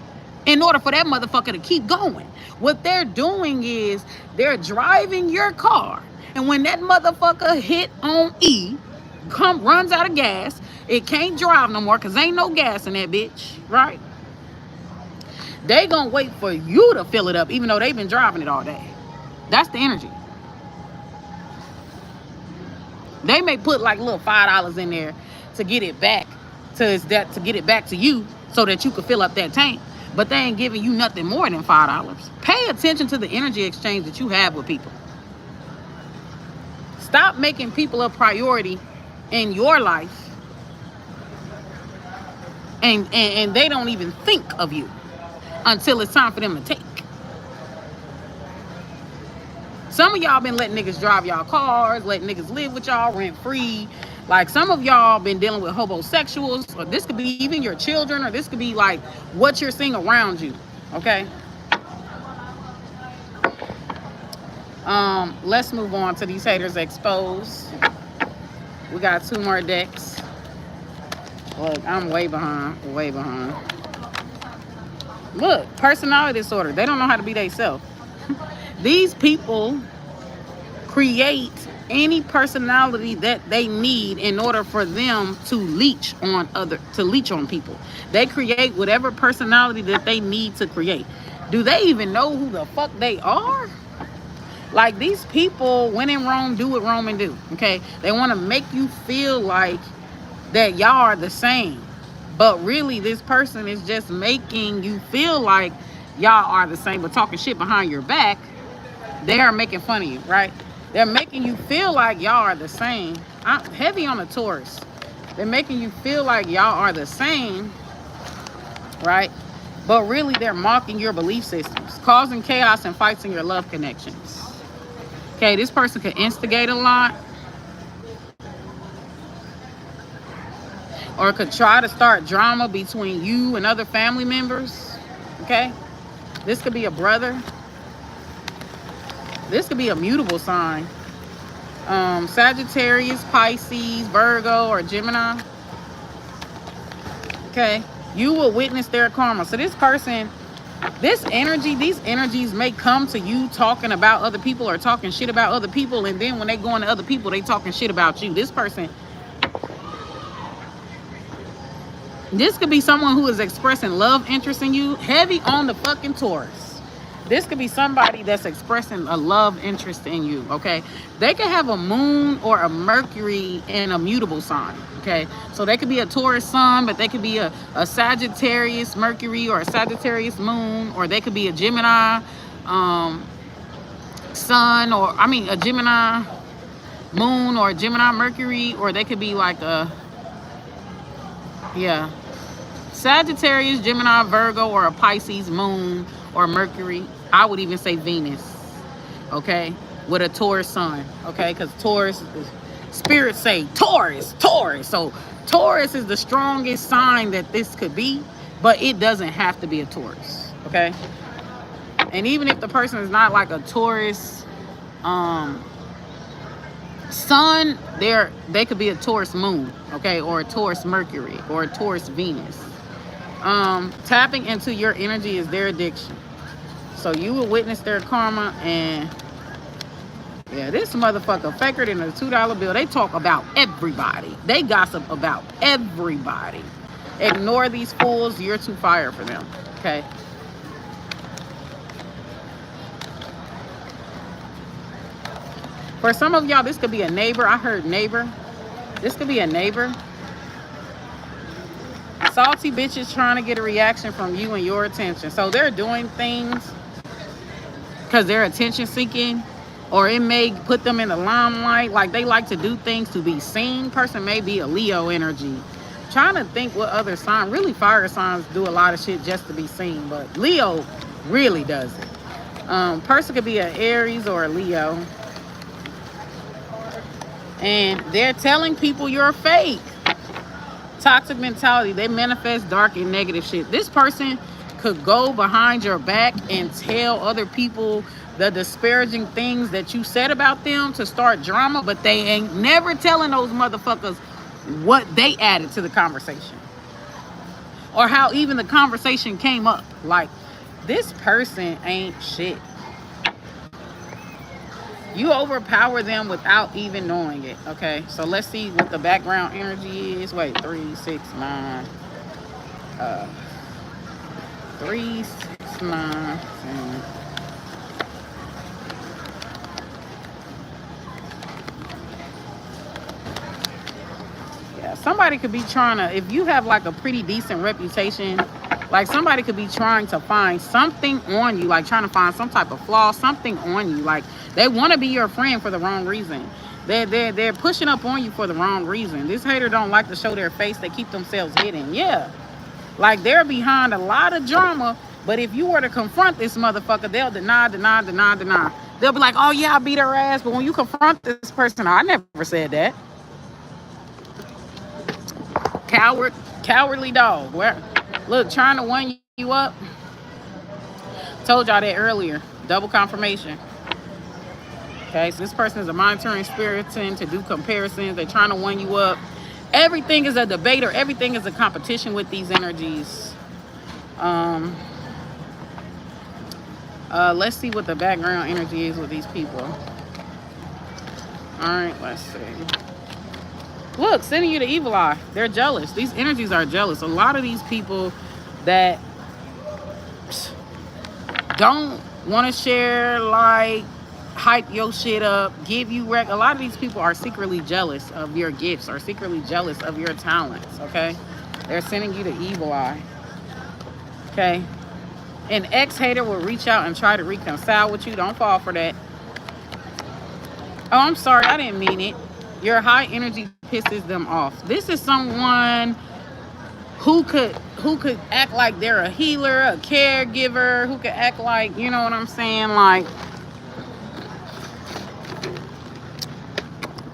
in order for that motherfucker to keep going. What they're doing is they're driving your car, and when that motherfucker hit on E, runs out of gas, it can't drive no more because ain't no gas in that bitch, right? They gonna wait for you to fill it up, even though they've been driving it all day. That's the energy. They may put like little $5 in there to get it back to get it back to you so that you can fill up that tank, but they ain't giving you nothing more than $5. Pay attention to the energy exchange that you have with people. Stop making people a priority in your life, and they don't even think of you until it's time for them to take. Some of y'all been letting niggas drive y'all cars, letting niggas live with y'all rent free. Like, some of y'all been dealing with homosexuals, or this could be even your children, or this could be like what you're seeing around you. Okay. Let's move on to these haters exposed. We got 2 more decks. Look, I'm way behind. Look, personality disorder. They don't know how to be themselves. These people create any personality that they need in order for them to leech on people. They create whatever personality that they need to create. Do they even know who the fuck they are? Like, these people, when in Rome, do what Roman do. Okay, they want to make you feel like that y'all are the same, but really this person is just making you feel like y'all are the same, but talking shit behind your back. They are making fun of you, right? They're making you feel like y'all are the same. I'm heavy on the Taurus. They're making you feel like y'all are the same, right? But really they're mocking your belief systems, causing chaos and fights in your love connections. Okay, this person could instigate a lot, or could try to start drama between you and other family members. Okay, this could be a brother. This could be a mutable sign. Sagittarius, Pisces, Virgo, or Gemini. Okay, you will witness their karma. So this person, these energies may come to you talking about other people or talking shit about other people, and then when they go into other people, they talking shit about you. This could be someone who is expressing love interest in you, heavy on the fucking Taurus. This could be somebody that's expressing a love interest in you, okay? They could have a moon or a Mercury in a mutable sign, okay? So they could be a Taurus sun, but they could be a Sagittarius Mercury or a Sagittarius moon, or they could be a Gemini sun, or I mean a Gemini moon or a Gemini Mercury, or they could be like a, yeah, Sagittarius, Gemini, Virgo, or a Pisces moon or Mercury. I would even say Venus, okay, with a Taurus sun, okay, because Taurus, spirits say Taurus. So Taurus is the strongest sign that this could be, but it doesn't have to be a Taurus, okay? And even if the person is not like a Taurus sun, they could be a Taurus moon, okay, or a Taurus Mercury, or a Taurus Venus. Tapping into your energy is their addiction. So you will witness their karma. And yeah, this motherfucker faker than a $2 bill. They talk about everybody. They gossip about everybody. Ignore these fools. You're too fire for them, okay? For some of y'all, this could be a neighbor. I heard neighbor. This could be a neighbor. Salty bitches trying to get a reaction from you and your attention. So they're doing things because they're attention seeking, or it may put them in the limelight. Like they like to do things to be seen. Person may be a Leo energy. Trying to think what other sign. Really, fire signs do a lot of shit just to be seen, but Leo really does it. Person could be an Aries or a Leo. And they're telling people you're fake. Toxic mentality. They manifest dark and negative shit. This person could go behind your back and tell other people the disparaging things that you said about them to start drama, but they ain't never telling those motherfuckers what they added to the conversation, or how even the conversation came up. Like, this person ain't shit. You overpower them without even knowing it, okay? So let's see what the background energy is. Wait, 3, 6, 9. 3, 6, 9, 10. Yeah, somebody could be trying to, if you have like a pretty decent reputation, like somebody could be trying to find something on you, like trying to find some type of flaw, something on you. Like they want to be your friend for the wrong reason. They're pushing up on you for the wrong reason. This hater don't like to show their face. They keep themselves hidden. Yeah. Like they're behind a lot of drama, but if you were to confront this motherfucker, they'll deny. They'll be like, oh yeah, I beat her ass. But when you confront this person, I never said that. Cowardly dog. Where? Look, trying to one you up. Told y'all that earlier. Double confirmation. Okay, so this person is a monitoring spiriting to do comparisons. They're trying to one you up. Everything is a debate, or everything is a competition with these energies. Let's see what the background energy is with these people. All right, let's see. Look, sending you the evil eye. They're jealous. These energies are jealous. A lot of these people that don't want to share, like, hype your shit up, give you a lot of these people are secretly jealous of your gifts, or secretly jealous of your talents, okay? They're sending you the evil eye, okay? An ex-hater will reach out and try to reconcile with you. Don't fall for that. Oh, I'm sorry, I didn't mean it. Your high energy pisses them off. This is someone who could act like they're a healer, a caregiver, who could act like, you know what I'm saying, like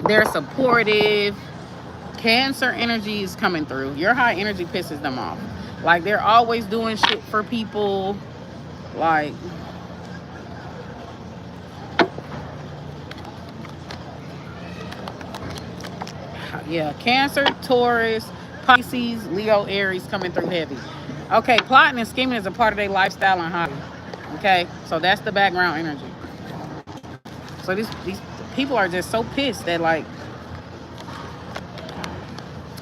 they're supportive. Cancer energy is coming through. Your high energy pisses them off. Like they're always doing shit for people. Like, yeah, Cancer, Taurus, Pisces, Leo, Aries coming through heavy. Okay, plotting and scheming is a part of their lifestyle and hobby. Okay, so that's the background energy. So these people are just so pissed that, like,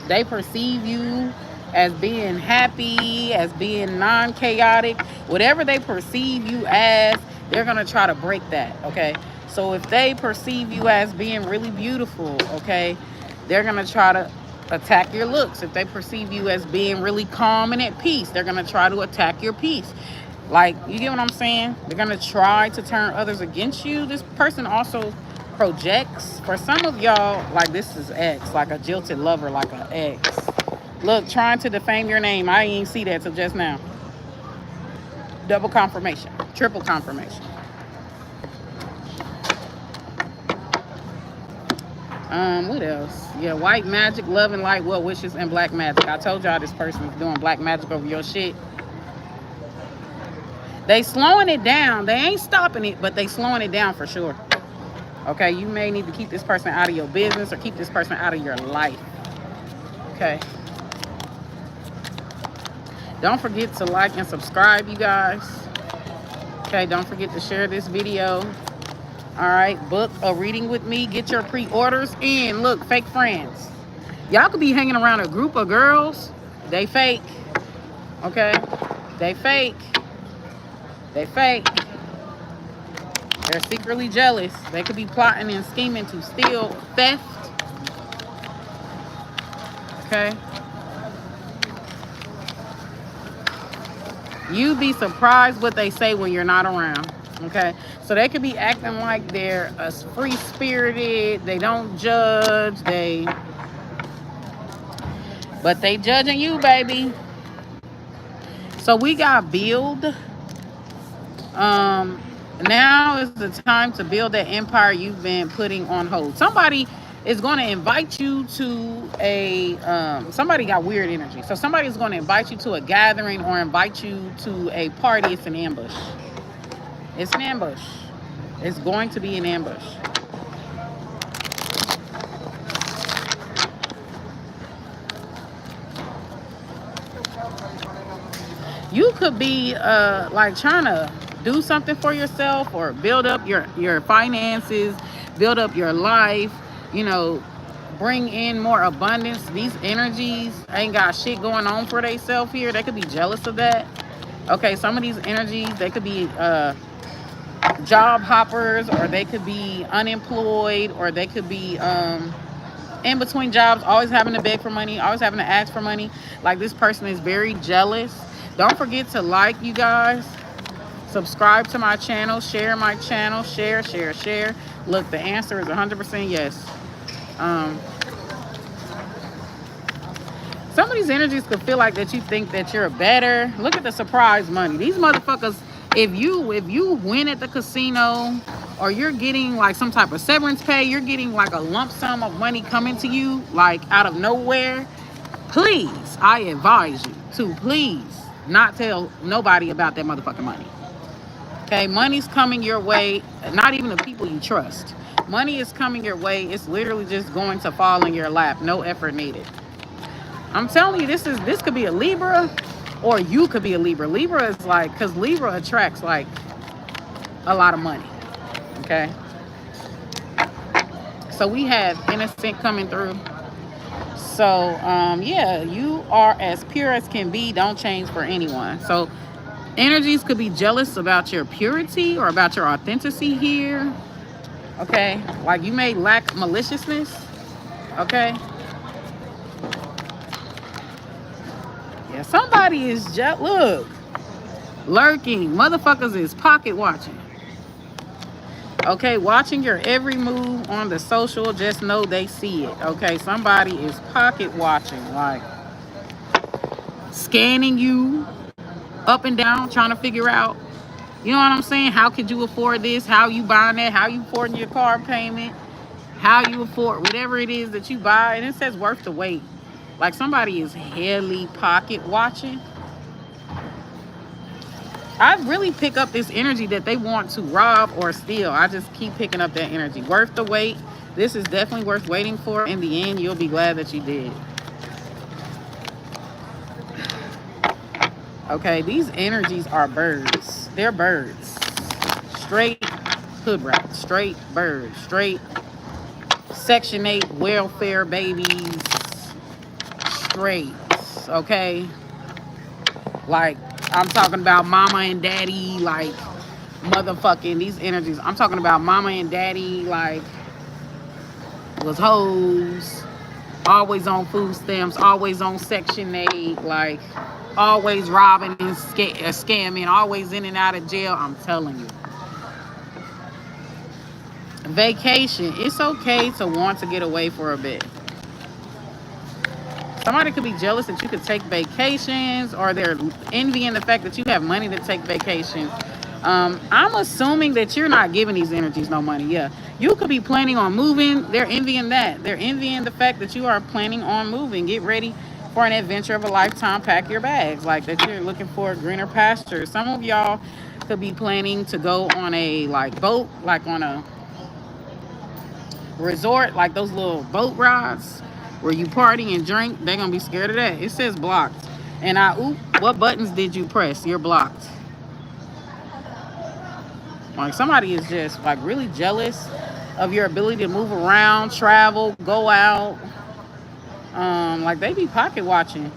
they perceive you as being happy, as being non-chaotic, whatever they perceive you as, they're gonna try to break that, okay? So if they perceive you as being really beautiful, okay, they're gonna try to attack your looks. If they perceive you as being really calm and at peace, they're gonna try to attack your peace. Like, you get what I'm saying? They're gonna try to turn others against you. This person also projects. For some of y'all, like, this is X, like a jilted lover, like an ex. Look, trying to defame your name. I didn't even see that till just now. Double confirmation, triple confirmation. What else? Yeah, white magic, love and light, well wishes, and black magic. I told y'all this person is doing black magic over your shit. They slowing it down. They ain't stopping it, but they slowing it down for sure. Okay, you may need to keep this person out of your business or keep this person out of your life. Okay. Don't forget to like and subscribe, you guys. Okay, don't forget to share this video. All right, book a reading with me. Get your pre-orders in. Look, fake friends. Y'all could be hanging around a group of girls. They fake. Okay? They fake. They fake. They're secretly jealous. They could be plotting and scheming to steal, theft. Okay? You'd be surprised what they say when you're not around. Okay? So they could be acting like they're free-spirited. They don't judge. But they judging you, baby. So we got build. Now is the time to build that empire you've been putting on hold. Somebody is going to invite you to a somebody got weird energy. So somebody is going to invite you to a gathering or invite you to a party. It's an ambush. It's an ambush. It's going to be an ambush. You could be like trying to do something for yourself or build up your finances, build up your life, you know, bring in more abundance. These energies ain't got shit going on for themselves here. They could be jealous of that. Okay, some of these energies, they could be job hoppers, or they could be unemployed, or they could be in between jobs, always having to beg for money, always having to ask for money. Like, this person is very jealous. Don't forget to like, you guys. Subscribe to my channel. Share my channel. Share. Look, the answer is 100% yes. Some of these energies could feel like that you think that you're better. Look at the surprise money. These motherfuckers, if you win at the casino, or you're getting like some type of severance pay, you're getting like a lump sum of money coming to you like out of nowhere, please, I advise you to please not tell nobody about that motherfucking money. Okay, money's coming your way, not even the people you trust. Money is coming your way. It's literally just going to fall in your lap. No effort needed. I'm telling you, this could be a Libra, or you could be a Libra. Libra is like, because Libra attracts like a lot of money. Okay. So we have innocent coming through. So yeah, you are as pure as can be. Don't change for anyone. So energies could be jealous about your purity or about your authenticity here. Okay, like you may lack maliciousness. Okay. Yeah, somebody is just, look, lurking. Motherfuckers is pocket watching. Okay, watching your every move on the social. Just know they see it. Okay, somebody is pocket watching, like scanning you up and down, trying to figure out, you know what I'm saying? How could you afford this? How you buying that? How you affording your car payment? How you afford whatever it is that you buy? And it says worth the wait. Like somebody is heavily pocket watching. I really pick up this energy that they want to rob or steal. I just keep picking up that energy. Worth the wait. This is definitely worth waiting for. In the end, you'll be glad that you did. Okay, these energies are birds. They're birds. Straight hood rats. Straight birds. Straight Section 8 welfare babies. Straight. okay? Like, I'm talking about mama and daddy, like, motherfucking these energies. I'm talking about mama and daddy, like, was hoes, always on food stamps, always on Section 8, like, always robbing and scamming, always in and out of jail. I'm telling you. Vacation. It's okay to want to get away for a bit. Somebody could be jealous that you could take vacations, or they're envying the fact that you have money to take vacations. I'm assuming that you're not giving these energies no money. Yeah. You could be planning on moving. They're envying that. They're envying the fact that you are planning on moving. Get ready for an adventure of a lifetime. Pack your bags. Like that you're looking for greener pastures. Some of y'all could be planning to go on a like boat, like on a resort, like those little boat rides where you party and drink. They're gonna be scared of that. It says blocked. And what buttons did you press? You're blocked. Like somebody is just like really jealous of your ability to move around, travel, go out. Like they be pocket watching.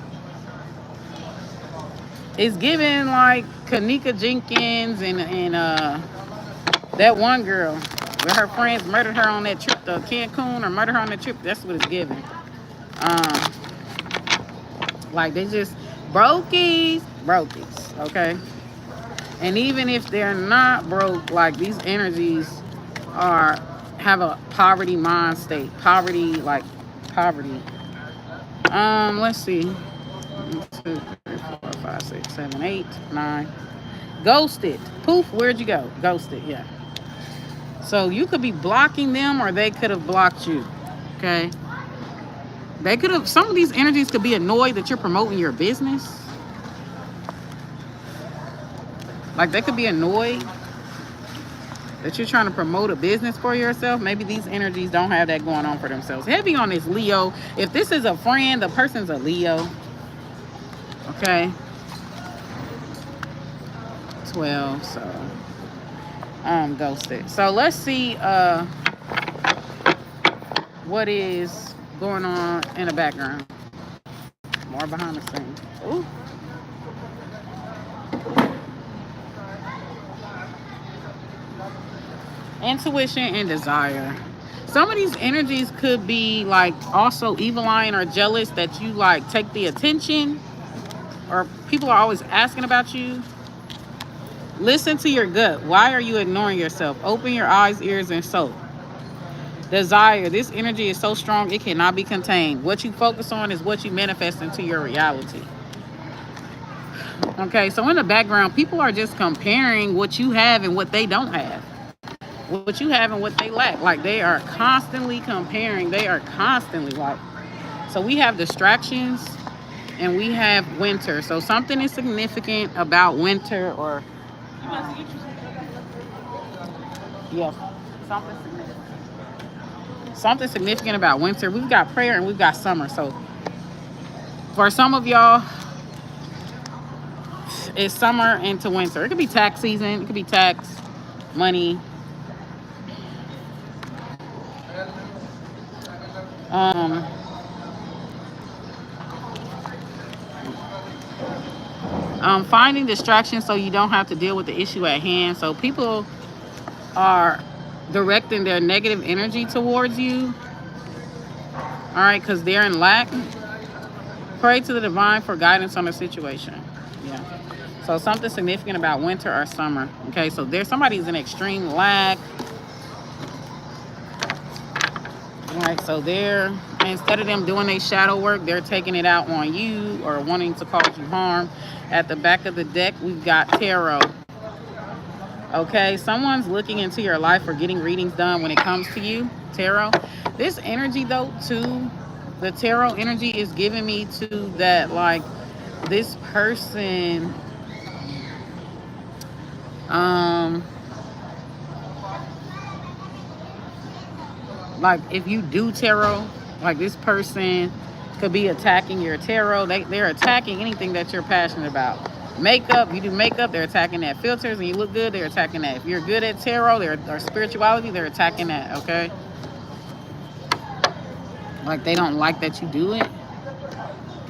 It's giving like Kanika Jenkins and that one girl where her friends murdered her on that trip to Cancun, or murdered her on that trip. That's what it's giving. Like they just brokies, okay? And even if they're not broke, like these energies have a poverty mind state. Poverty. Let's see. 1, 2, 3, 4, 5, 6, 7, 8, 9. Ghosted. Poof, where'd you go? Ghosted, yeah. So you could be blocking them, or they could have blocked you. Okay? They could have, some of these energies could be annoyed that you're promoting your business. Like they could be annoyed that you're trying to promote a business for yourself. Maybe these energies don't have that going on for themselves. Heavy on this Leo. If this is a friend, the person's a Leo. Okay. 12, so ghosted. So let's see what is going on in the background. More behind the scenes. Ooh. Intuition and desire. Some of these energies could be like also evil eyeing or jealous that you like take the attention, or people are always asking about you. Listen to your gut. Why are you ignoring yourself? Open your eyes, ears, and soul. Desire. This energy is so strong it cannot be contained. What you focus on is what you manifest into your reality. Okay, so in the background, people are just comparing what you have and what they don't have. What you have and what they lack. Like they are constantly comparing. They are constantly like. So we have distractions and we have winter. So something is significant about winter, or yes, something significant about winter. We've got prayer and we've got summer. So for some of y'all, it's summer into winter. It could be tax season. It could be tax, money. Finding distractions so you don't have to deal with the issue at hand. So people are directing their negative energy towards you. All right, because they're in lack. Pray to the divine for guidance on the situation. Yeah. So something significant about winter or summer. Okay, so there's somebody's in extreme lack. Right, so they're, instead of them doing their shadow work, they're taking it out on you or wanting to cause you harm. At the back of the deck, we've got tarot. Okay, someone's looking into your life or getting readings done when it comes to you, tarot. This energy, though, too, the tarot energy is giving me to that, like, this person, like, if you do tarot, like, this person could be attacking your tarot. They're attacking anything that you're passionate about. Makeup, you do makeup, they're attacking that. Filters, and you look good, they're attacking that. If you're good at tarot, or spirituality, they're attacking that, okay? Like, they don't like that you do it.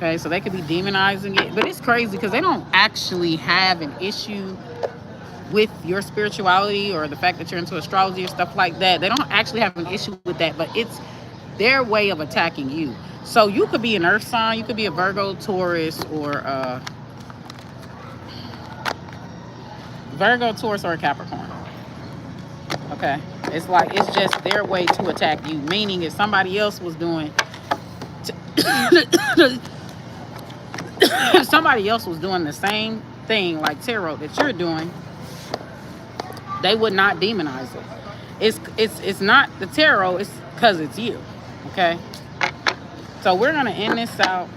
Okay, so they could be demonizing it, but it's crazy because they don't actually have an issue with your spirituality or the fact that you're into astrology or stuff like that. They don't actually have an issue with that, but it's their way of attacking you. So you could be an earth sign, you could be a Virgo, Taurus, or Virgo, Taurus, or a Capricorn. Okay, it's like it's just their way to attack you. Meaning, if somebody else was doing, if somebody else was doing the same thing like tarot that you're doing, they would not demonize it. It's not the tarot. It's because it's you. Okay. So we're gonna end this out.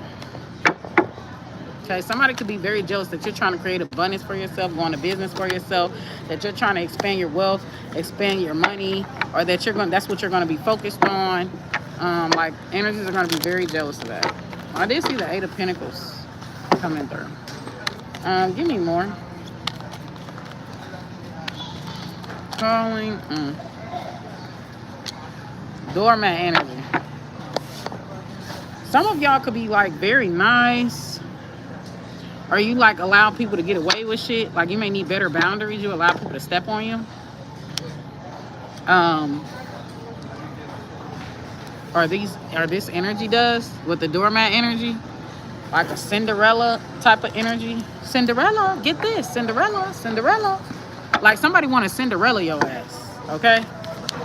Okay. Somebody could be very jealous that you're trying to create abundance for yourself, going to business for yourself, that you're trying to expand your wealth, expand your money, or that that's what you're gonna be focused on. Like energies are gonna be very jealous of that. I did see the Eight of Pentacles coming through. Give me more. Calling. Doormat energy. Some of y'all could be like very nice, or you like allow people to get away with shit. Like you may need better boundaries. You allow people to step on you. Or this energy does with the doormat energy, like a Cinderella type of energy. Cinderella, get this, Cinderella, Cinderella. Like somebody want to Cinderella your ass, okay?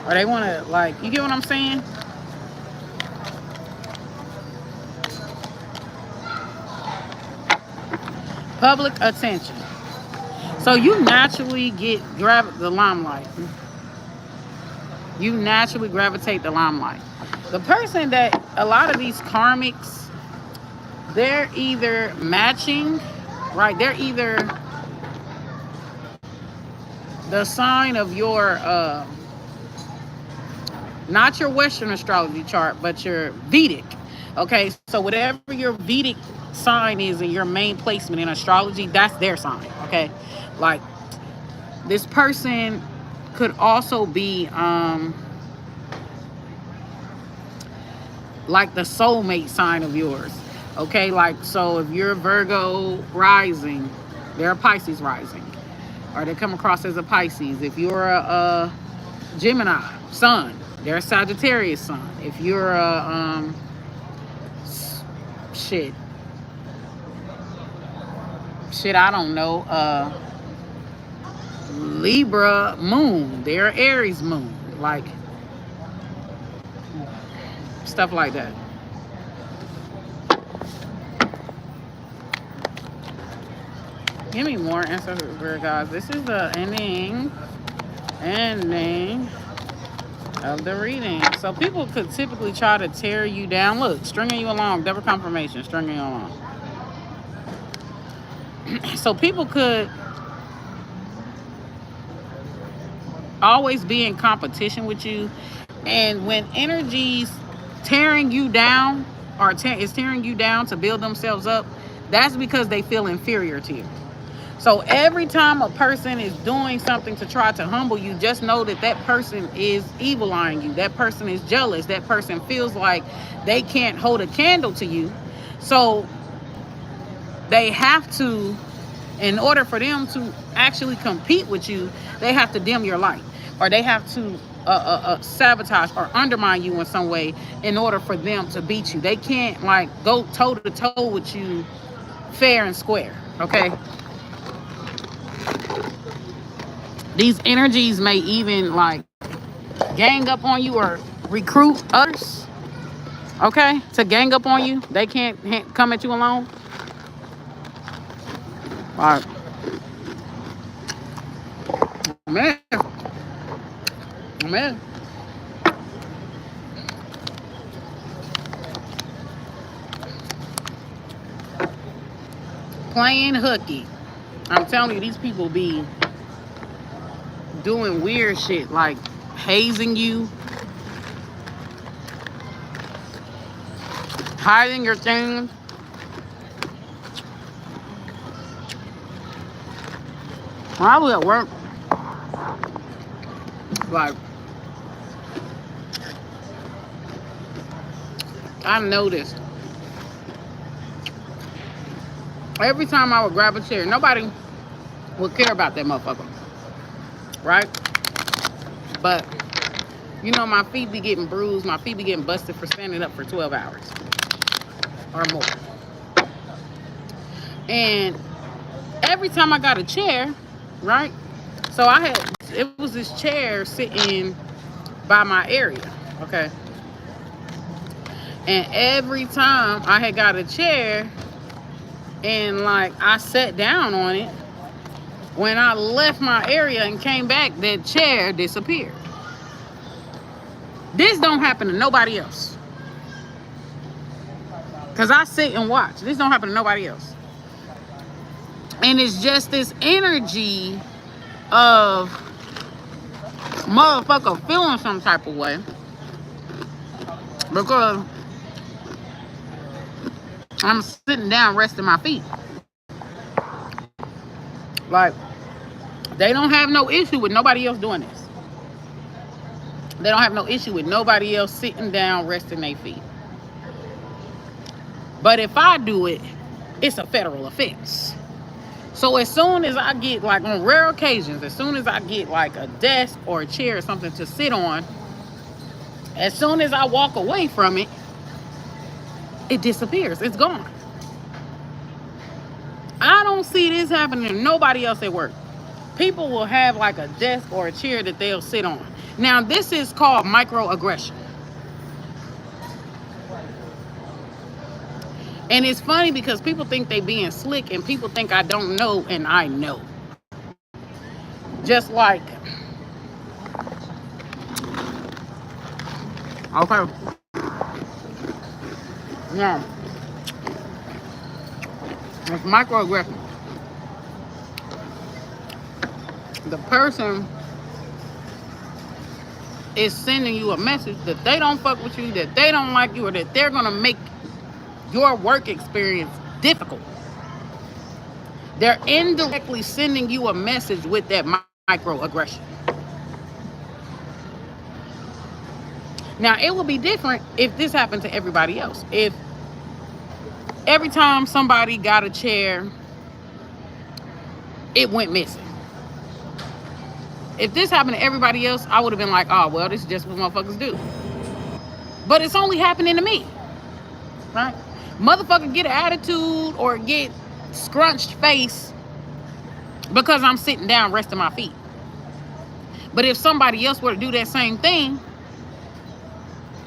Or they want to, like, you get what I'm saying? Public attention. So you naturally grab the limelight. You naturally gravitate the limelight. The person that, a lot of these karmics, they're either matching, right? They're either the sign of your, not your Western astrology chart, but your Vedic. Okay, so whatever your Vedic sign is in your main placement in astrology, that's their sign. Okay, like this person could also be like the soulmate sign of yours. Okay, like so if you're Virgo rising, they're a Pisces rising, or they come across as a Pisces. If you're a Gemini sun, they're a Sagittarius sun. If you're a I don't know, Libra moon, they're Aries moon, like stuff like that. Give me more answers, guys. This is the ending of the reading. So people could typically try to tear you down. Look, stringing you along, double confirmation, stringing you along. So people could always be in competition with you. And when energy's tearing you down, or is tearing you down to build themselves up, that's because they feel inferior to you. So every time a person is doing something to try to humble you, just know that that person is evil eyeing you. That person is jealous. That person feels like they can't hold a candle to you. So they have to, in order for them to actually compete with you, they have to dim your light, or they have to sabotage or undermine you in some way in order for them to beat you. They can't like go toe to toe with you fair and square. Okay. These energies may even like gang up on you or recruit others, okay, to gang up on you. They can't come at you alone. All right. Man. Playing hooky. I'm telling you, these people be doing weird shit like hazing you, hiding your things. When I was at work, like, I noticed Every time I would grab a chair, nobody would care about that motherfucker, right? But you know, my feet be getting bruised, my feet be getting busted for standing up for 12 hours or more. And every time I got a chair, right? So it was this chair sitting by my area, okay? And every time I had got a chair and like I sat down on it, when I left my area and came back, that chair disappeared. This don't happen to nobody else. Because I sit and watch. This don't happen to nobody else. And it's just this energy of motherfucker feeling some type of way. Because I'm sitting down resting my feet. Like, they don't have no issue with nobody else doing this. They don't have no issue with nobody else sitting down resting their feet. But if I do it, it's a federal offense. So as soon as I get, like on rare occasions, as soon as I get like a desk or a chair or something to sit on, as soon as I walk away from it, it disappears. It's gone. I don't see this happening to nobody else at work. People will have like a desk or a chair that they'll sit on. Now, this is called microaggression. And it's funny because people think they being slick and people think I don't know, and I know. Just like, okay. Now, it's microaggression. The person is sending you a message that they don't fuck with you, that they don't like you, or that they're gonna make your work experience difficult. They're indirectly sending you a message with that microaggression. Now, it would be different if this happened to everybody else. If every time somebody got a chair, it went missing. If this happened to everybody else, I would have been like, oh, well, this is just what motherfuckers do. But it's only happening to me, right? Motherfucker get an attitude or get scrunched face because I'm sitting down resting my feet. But if somebody else were to do that same thing,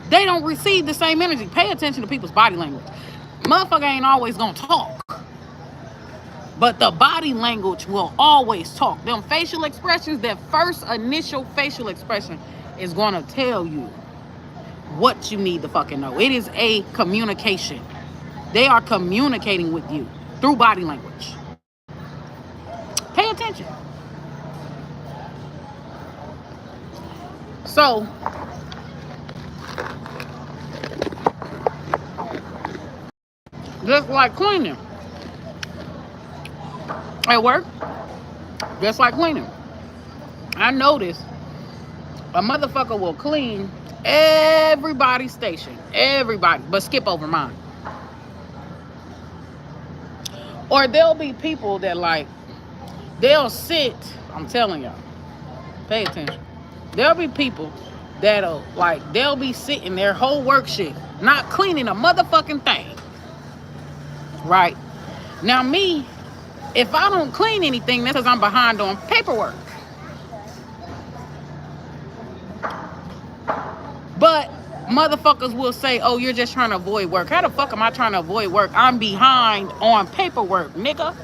they don't receive the same energy. Pay attention to people's body language. Motherfucker ain't always gonna talk, but the body language will always talk. Them facial expressions, that first initial facial expression is gonna tell you what you need to fucking know. It is a communication. They are communicating with you through body language. Pay attention. So, just like cleaning at work, just like cleaning, I noticed a motherfucker will clean everybody's station, everybody, but skip over mine. Or there'll be people that like, they'll sit, I'm telling y'all, pay attention. There'll be people that'll like, they'll be sitting their whole work shift, not cleaning a motherfucking thing. Right? Now me, if I don't clean anything, that's because I'm behind on paperwork. But motherfuckers will say, oh, you're just trying to avoid work. How the fuck am I trying to avoid work? I'm behind on paperwork, nigga.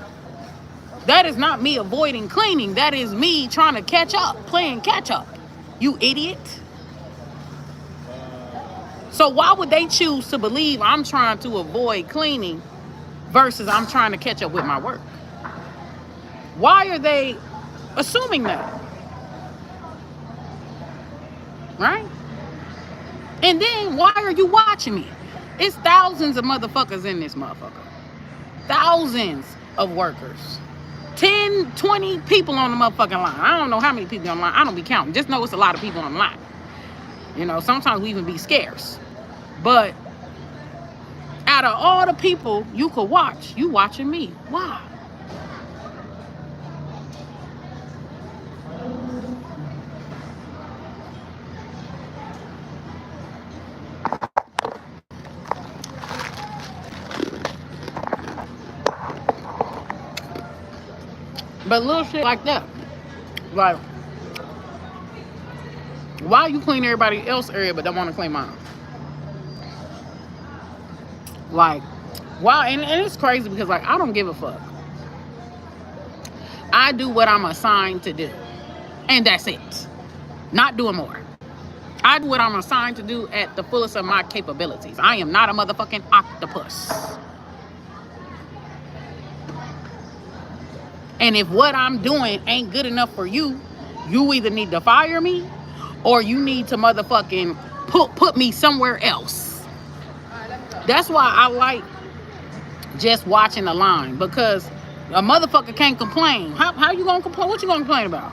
That is not me avoiding cleaning. That is me trying to catch up, playing catch up. You idiot. So why would they choose to believe I'm trying to avoid cleaning versus I'm trying to catch up with my work? Why are they assuming that? Right? And then why are you watching me? It's thousands of motherfuckers in this motherfucker. Thousands of workers. 10, 20 people on the motherfucking line. I don't know how many people on the line. I don't be counting. Just know it's a lot of people on the line. You know, sometimes we even be scarce. But out of all the people you could watch, you watching me. Why? But little shit like that. Like, why you clean everybody else's area but don't want to clean mine? Like, why? And it's crazy because, like, I don't give a fuck. I do what I'm assigned to do. And that's it. Not doing more. I do what I'm assigned to do at the fullest of my capabilities. I am not a motherfucking octopus. And if what I'm doing ain't good enough for you, you either need to fire me or you need to motherfucking put me somewhere else. That's why I like just watching the line, because a motherfucker can't complain. How you gonna complain? What you gonna complain about?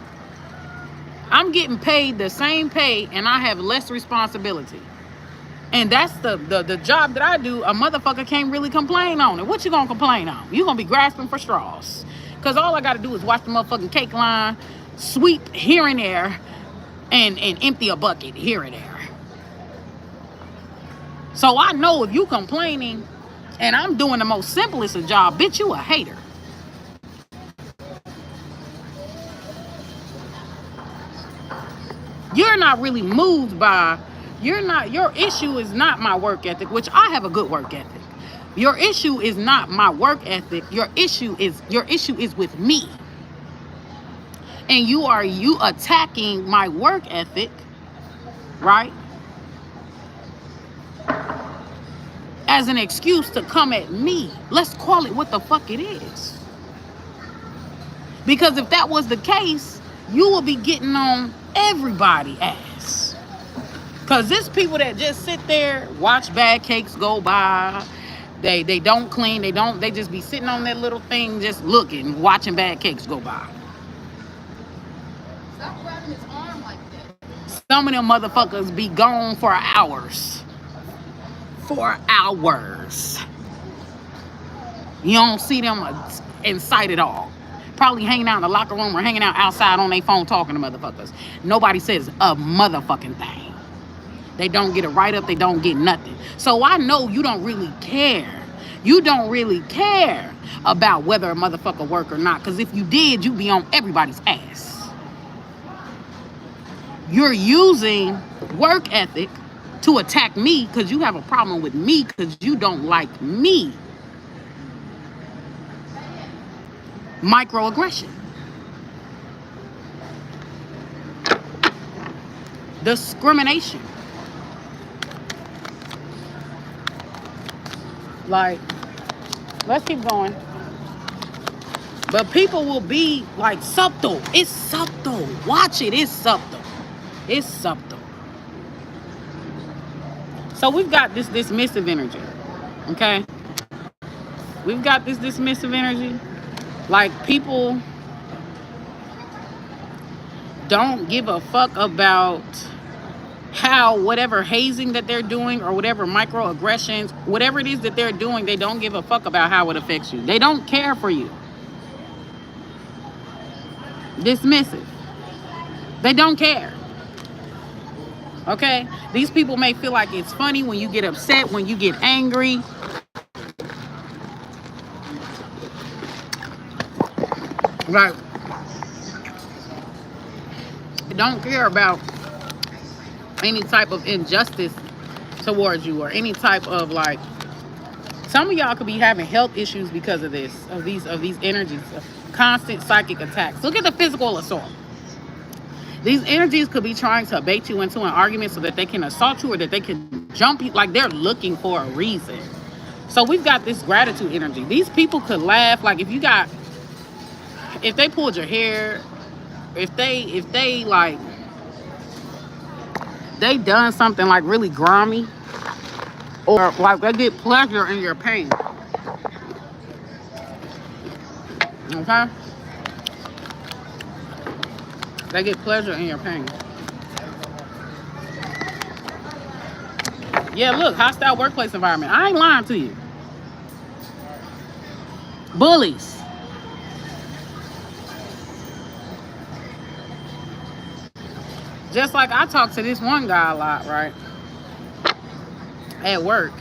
I'm getting paid the same pay and I have less responsibility. And that's the job that I do. A motherfucker can't really complain on it. What you gonna complain on? You gonna be grasping for straws. Cause all I gotta do is watch the motherfucking cake line, sweep here and there, and empty a bucket here and there. So I know if you complaining and I'm doing the most simplest of job, bitch, you a hater. You're not really moved by, your issue is not my work ethic, which I have a good work ethic. Your issue is not my work ethic. Your issue is with me. And you attacking my work ethic, right? As an excuse to come at me. Let's call it what the fuck it is. Because if that was the case, you will be getting on everybody's ass. Because there's people that just sit there, watch bad cakes go by. They don't clean. They just be sitting on that little thing just looking, watching bad cakes go by. Stop grabbing his arm like that. Some of them motherfuckers be gone for hours. For hours. You don't see them in sight at all. Probably hanging out in the locker room or hanging out outside on their phone talking to motherfuckers. Nobody says a motherfucking thing. They don't get a write-up. They don't get nothing. So I know you don't really care. You don't really care about whether a motherfucker work or not. Because if you did, you'd be on everybody's ass. You're using work ethic to attack me because you have a problem with me because you don't like me. Microaggression. Discrimination. Like, let's keep going. But people will be like subtle. It's subtle. Watch it. It's subtle. It's subtle. So we've got this dismissive energy. Okay? We've got this dismissive energy. Like, people don't give a fuck about how whatever hazing that they're doing or whatever microaggressions, whatever it is that they're doing, they don't give a fuck about how it affects you. They don't care for you. Dismissive. They don't care. Okay? These people may feel like it's funny when you get upset, when you get angry. Right? They don't care about any type of injustice towards you or any type of, like, some of y'all could be having health issues because of this, of these energies, of constant psychic attacks. Look at the physical assault. These energies could be trying to bait you into an argument so that they can assault you or that they can jump you. Like, they're looking for a reason. So we've got this gratitude energy. These people could laugh. Like, if they pulled your hair, if they like, they done something like really grimy, or like they get pleasure in your pain. Okay? They get pleasure in your pain. Yeah, look, hostile workplace environment. I ain't lying to you. Bullies. Just like I talk to this one guy a lot, right? At work.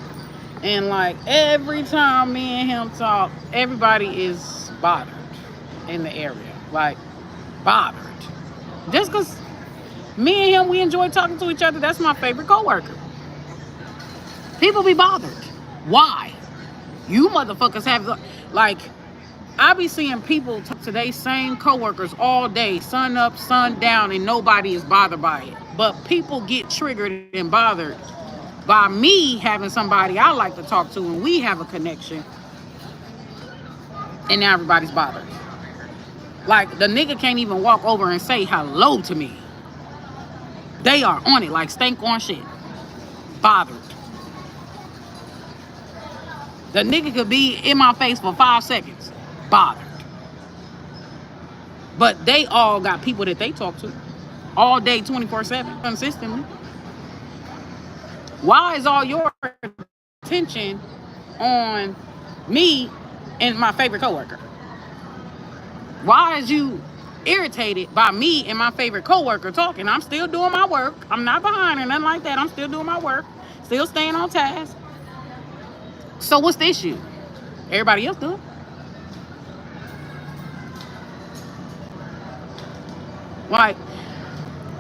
And like every time me and him talk, everybody is bothered in the area. Like bothered. Just because me and him, we enjoy talking to each other. That's my favorite coworker. People be bothered. Why? You motherfuckers have, like, I be seeing people talk to their same coworkers all day, sun up, sun down, and nobody is bothered by it. But people get triggered and bothered by me having somebody I like to talk to and we have a connection. And now everybody's bothered. Like, the nigga can't even walk over and say hello to me. They are on it like stank on shit. Bothered. The nigga could be in my face for 5 seconds. Bothered. But they all got people that they talk to. All day, 24/7, consistently. Why is all your attention on me and my favorite coworker? Why is you irritated by me and my favorite coworker talking? I'm still doing my work. I'm not behind or nothing like that. I'm still doing my work. Still staying on task. So what's the issue? Everybody else do it. Like,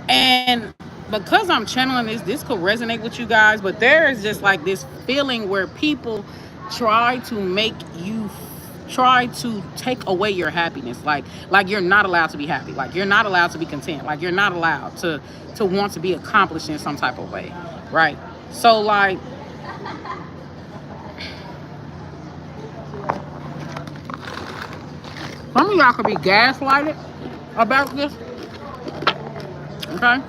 and because I'm channeling this could resonate with you guys, but there is just like this feeling where people try to take away your happiness. Like you're not allowed to be happy. Like you're not allowed to be content. Like you're not allowed to want to be accomplished in some type of way. Right? So like, some of y'all could be gaslighted about this. Okay?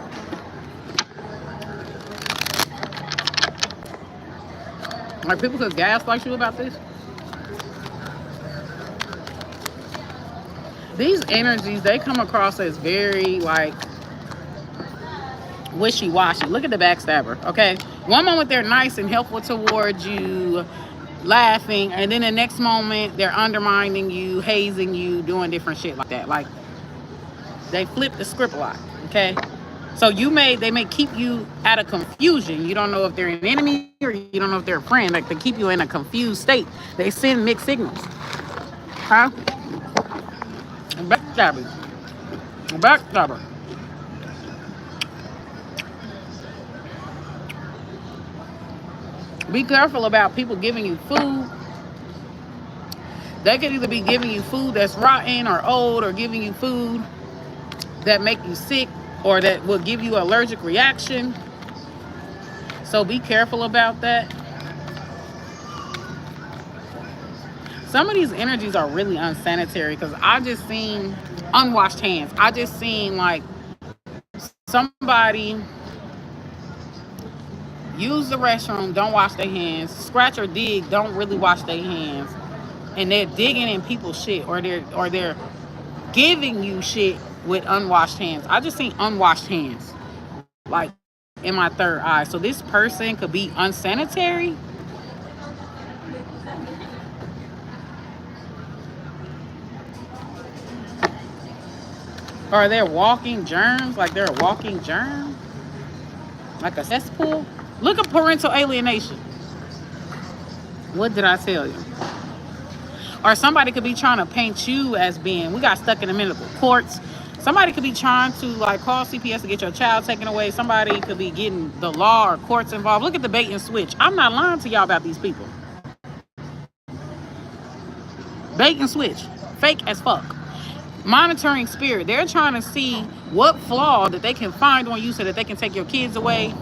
Like people could gaslight you about this. These energies, they come across as very like wishy-washy. Look at the backstabber, okay? One moment they're nice and helpful towards you, laughing, and then the next moment they're undermining you, hazing you, doing different shit like that. Like they flip the script a lot, okay? So they may keep you at a confusion. You don't know if they're an enemy or you don't know if they're a friend. Like they keep you in a confused state. They send mixed signals. Huh? Backstabber. Backstabber. Be careful about people giving you food. They could either be giving you food that's rotten or old, or giving you food that make you sick or that will give you an allergic reaction. So be careful about that. Some of these energies are really unsanitary because I just seen unwashed hands. I just seen like somebody use the restroom, don't wash their hands, scratch or dig, don't really wash their hands, and they're digging in people's shit, or they're giving you shit with unwashed hands. I just seen unwashed hands, like in my third eye. So this person could be unsanitary. Or they're walking germs, like they're a walking germ, like a cesspool. Look at parental alienation. What did I tell you? Or somebody could be trying to paint you as being, we got stuck in the middle of the courts. Somebody could be trying to like call CPS to get your child taken away. Somebody could be getting the law or courts involved. Look at the bait and switch. I'm not lying to y'all about these people. Bait and switch. Fake as fuck. Monitoring spirit. They're trying to see what flaw that they can find on you so that they can take your kids away.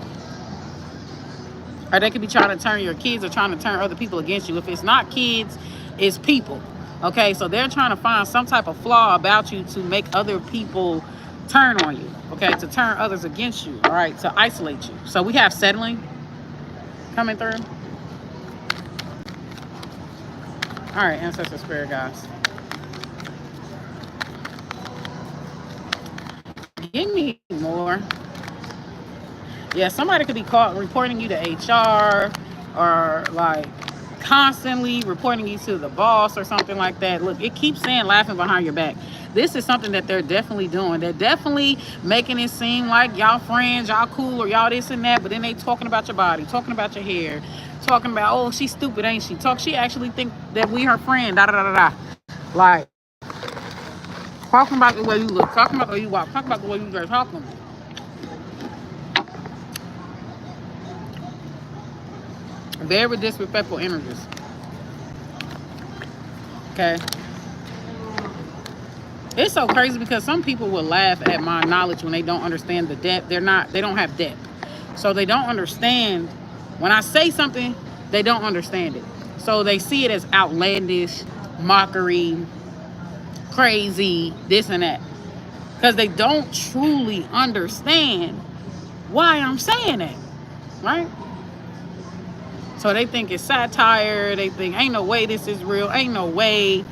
Or they could be trying to turn your kids or trying to turn other people against you. If it's not kids, it's people. Okay, so they're trying to find some type of flaw about you to make other people turn on you. Okay, to turn others against you. All right, to isolate you. So we have settling coming through. All right, ancestor spirit guys. Give me more. Yeah, somebody could be caught reporting you to HR or like constantly reporting you to the boss or something like that. Look, it keeps saying laughing behind your back. This is something that they're definitely doing. They're definitely making it seem like y'all friends, y'all cool, or y'all this and that, but then they talking about your body, talking about your hair, talking about, oh, she's stupid, ain't she? She actually think that we her friend, da da da da da. Like, talking about the way you look, talking about the way you walk, talking about the way you dress, talking. Very disrespectful energies. Okay. It's so crazy because some people will laugh at my knowledge when they don't understand the depth. They don't have depth. So they don't understand. When I say something, they don't understand it. So they see it as outlandish, mockery, crazy, this and that. Because they don't truly understand why I'm saying that. Right? So they think it's satire. They think, ain't no way this is real. Ain't no way.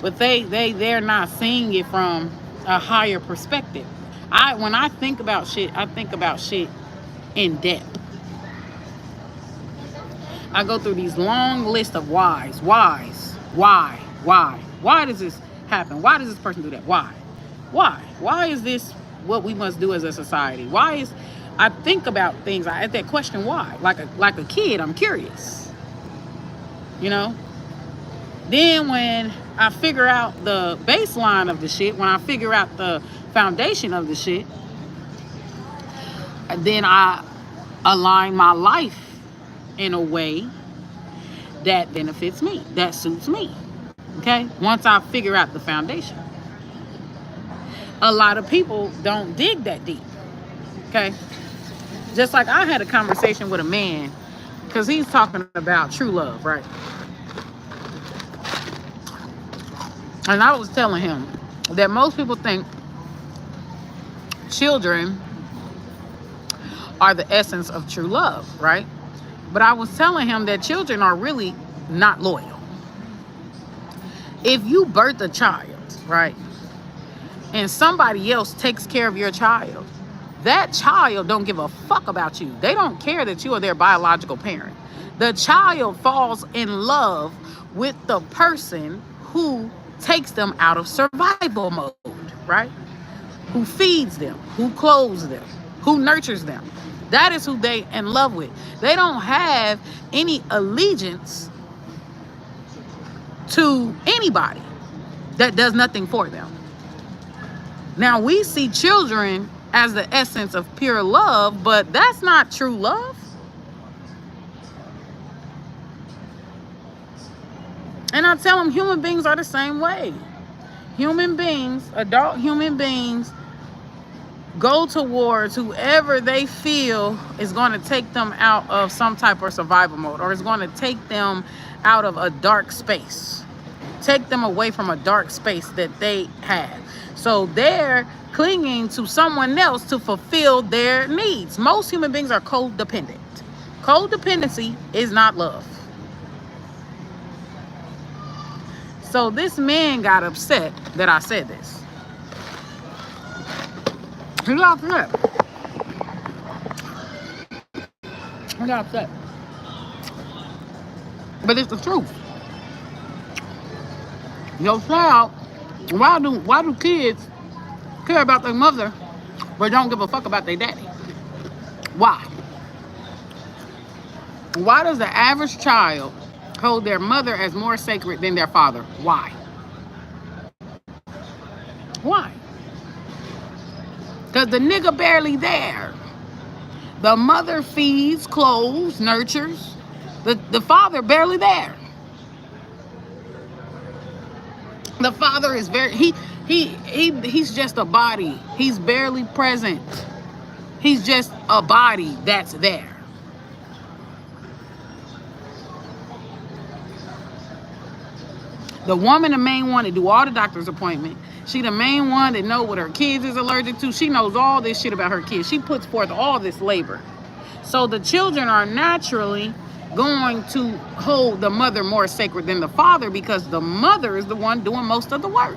But they're not seeing it from a higher perspective. When I think about shit, I think about shit in depth. I go through these long lists of whys. Why? Why does this happen? Why does this person do that? Why? Why is this what we must do as a society? I think about things. I ask that question why. Like a kid, I'm curious. You know? Then when I figure out the baseline of the shit, when I figure out the foundation of the shit, then I align my life in a way that benefits me, that suits me. Okay? Once I figure out the foundation. A lot of people don't dig that deep. Okay? Just like I had a conversation with a man, because he's talking about true love, right? And I was telling him that most people think children are the essence of true love, right? But I was telling him that children are really not loyal. If you birth a child, right, and somebody else takes care of your child, that child don't give a fuck about you. They don't care that you are their biological parent. The child falls in love with the person who takes them out of survival mode, right? Who feeds them, who clothes them, who nurtures them. That is who they in love with. They don't have any allegiance to anybody that does nothing for them. Now, we see children as the essence of pure love, but that's not true love. And I tell them human beings are the same way. Human beings, adult human beings, go towards whoever they feel is going to take them out of some type of survival mode, or is going to take them out of a dark space, take them away from a dark space that they have. So they're clinging to someone else to fulfill their needs. Most human beings are codependent. Codependency is not love. So this man got upset that I said this. He got upset. He got upset. But it's the truth. Your child, why do kids care about their mother but don't give a fuck about their daddy? Why? Why does the average child hold their mother as more sacred than their father? Why? Why? Because the nigga barely there. The mother feeds, clothes, nurtures. The father barely there. The father is he's just a body. He's barely present. He's just a body that's there. The woman, the main one that do all the doctor's appointment. She the main one that know what her kids is allergic to. She knows all this shit about her kids. She puts forth all this labor. So the children are naturally going to hold the mother more sacred than the father, because the mother is the one doing most of the work,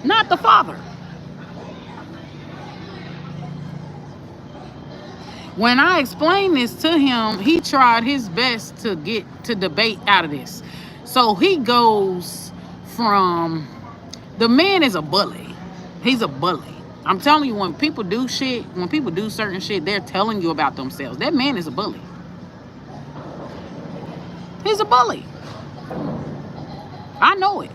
not the father. When I explained this to him, he tried his best to get to debate out of this. So he goes from, the man is a bully. He's a bully. I'm telling you, when people do shit, when people do certain shit, they're telling you about themselves. That man is a bully. He's a bully. I know it.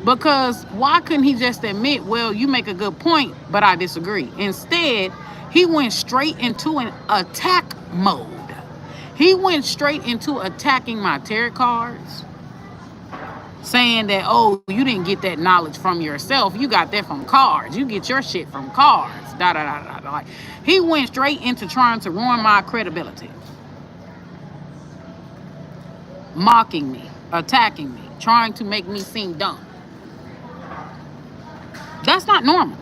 Because why couldn't he just admit, well, you make a good point, but I disagree? Instead, he went straight into an attack mode. He went straight into attacking my tarot cards, saying that, oh, you didn't get that knowledge from yourself. You got that from cards. You get your shit from cards. Da da da da da. Like, he went straight into trying to ruin my credibility. Mocking me, attacking me, trying to make me seem dumb. That's not normal.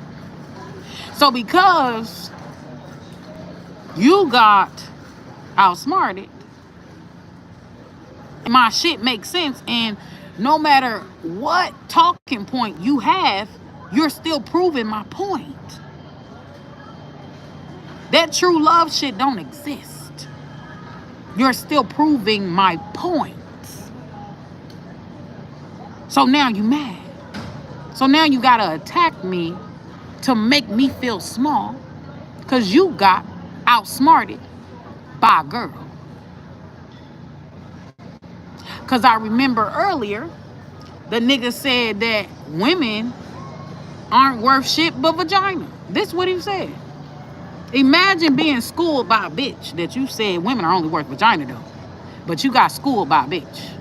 So because you got outsmarted, my shit makes sense, and no matter what talking point you have, you're still proving my point. That true love shit don't exist. You're still proving my point. So now you mad. So now you gotta attack me to make me feel small, because you got outsmarted by a girl. Because I remember earlier, the nigga said that women aren't worth shit but vagina. This is what he said. Imagine being schooled by a bitch that you said women are only worth vagina though. But you got schooled by a bitch.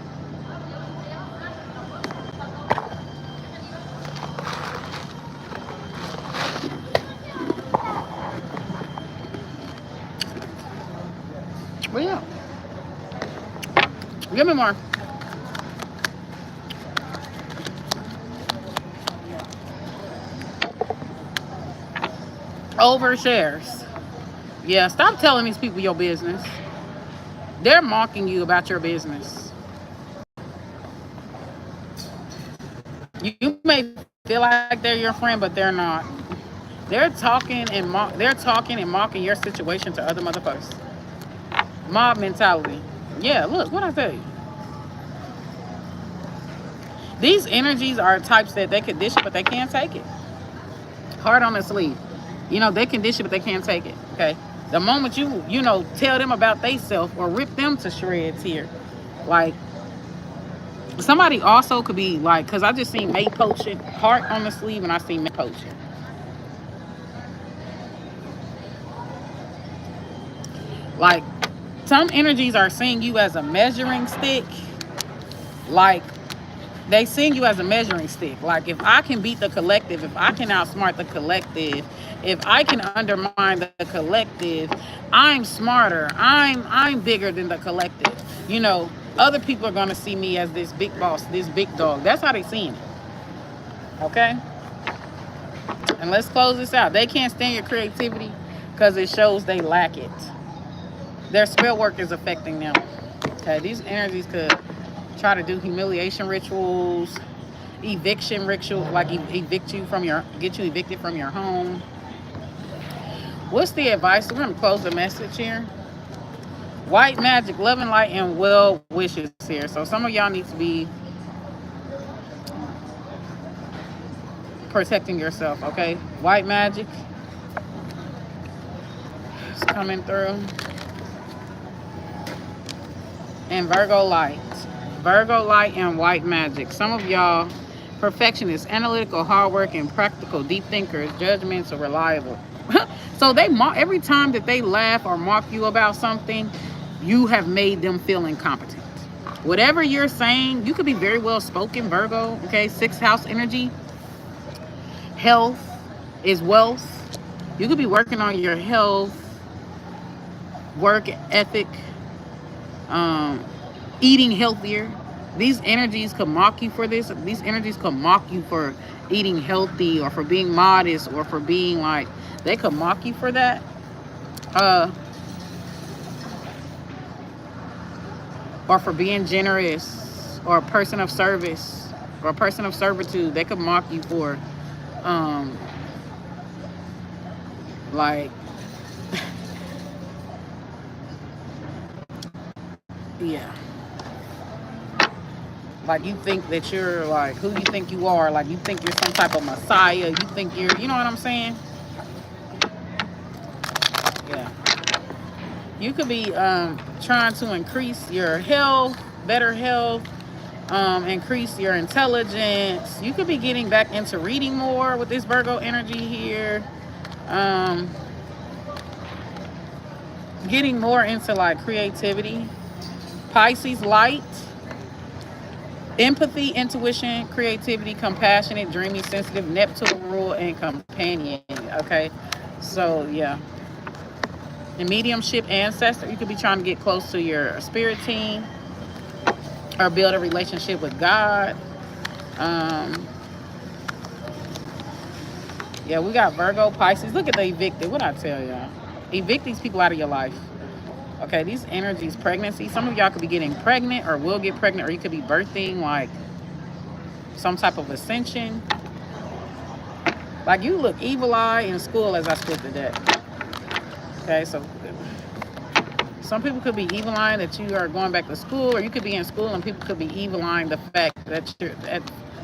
Well, yeah. Give me more. Overshares. Yeah, stop telling these people your business. They're mocking you about your business. You may feel like they're your friend, but they're not. They're talking and mocking your situation to other motherfuckers. Mob mentality. Yeah, look what I tell you. These energies are types that they can dish it, but they can't take it. Heart on the sleeve. You know, they can dish it, but they can't take it. Okay. The moment you know, tell them about they self or rip them to shreds here, like, somebody also could be like, because I just seen mate potion, heart on the sleeve, and I seen mate potion. Like, some energies are seeing you as a measuring stick. Like, they seeing you as a measuring stick. Like, if I can beat the collective, if I can outsmart the collective, if I can undermine the collective, I'm smarter. I'm bigger than the collective. You know, other people are gonna see me as this big boss, this big dog. That's how they seeing it. Okay? And let's close this out. They can't stand your creativity because it shows they lack it. Their spell work is affecting them. Okay, these energies could try to do humiliation rituals, eviction ritual, like evict you from your, get you evicted from your home. What's the advice? We're gonna close the message here. White magic, love and light, and well wishes here. So some of y'all need to be protecting yourself. Okay, white magic is coming through. And Virgo light and white magic. Some of y'all perfectionists, analytical, hardworking, practical, deep thinkers, judgmental, reliable. So they mock every time that they laugh or mock you about something, you have made them feel incompetent. Whatever you're saying, you could be very well spoken, Virgo. Okay, 6th house energy. Health is wealth. You could be working on your health, work ethic, eating healthier. These energies could mock you for this. These energies could mock you for eating healthy, or for being modest, or for being like, they could mock you for that. Or for being generous, or a person of service, or a person of servitude. They could mock you for like Yeah. Like you think that you're like who you think you are. Like you think you're some type of messiah. You think you're, you know what I'm saying? Yeah. You could be trying to increase your health, better health, increase your intelligence. You could be getting back into reading more with this Virgo energy here. Um, getting more into like creativity. Pisces light, empathy, intuition, creativity, compassionate, dreamy, sensitive, Neptune rule, and companion. Okay, so yeah. The mediumship ancestor, you could be trying to get close to your spirit team or build a relationship with God. Um, yeah, we got Virgo, Pisces. Look at the evicted. What I tell y'all? Evict these people out of your life. Okay, these energies, pregnancy. Some of y'all could be getting pregnant or will get pregnant, or you could be birthing like some type of ascension. Like you look evil eye in school as I split the deck. Okay, so some people could be evil eyeing that you are going back to school, or you could be in school and people could be evil eyeing the fact that you're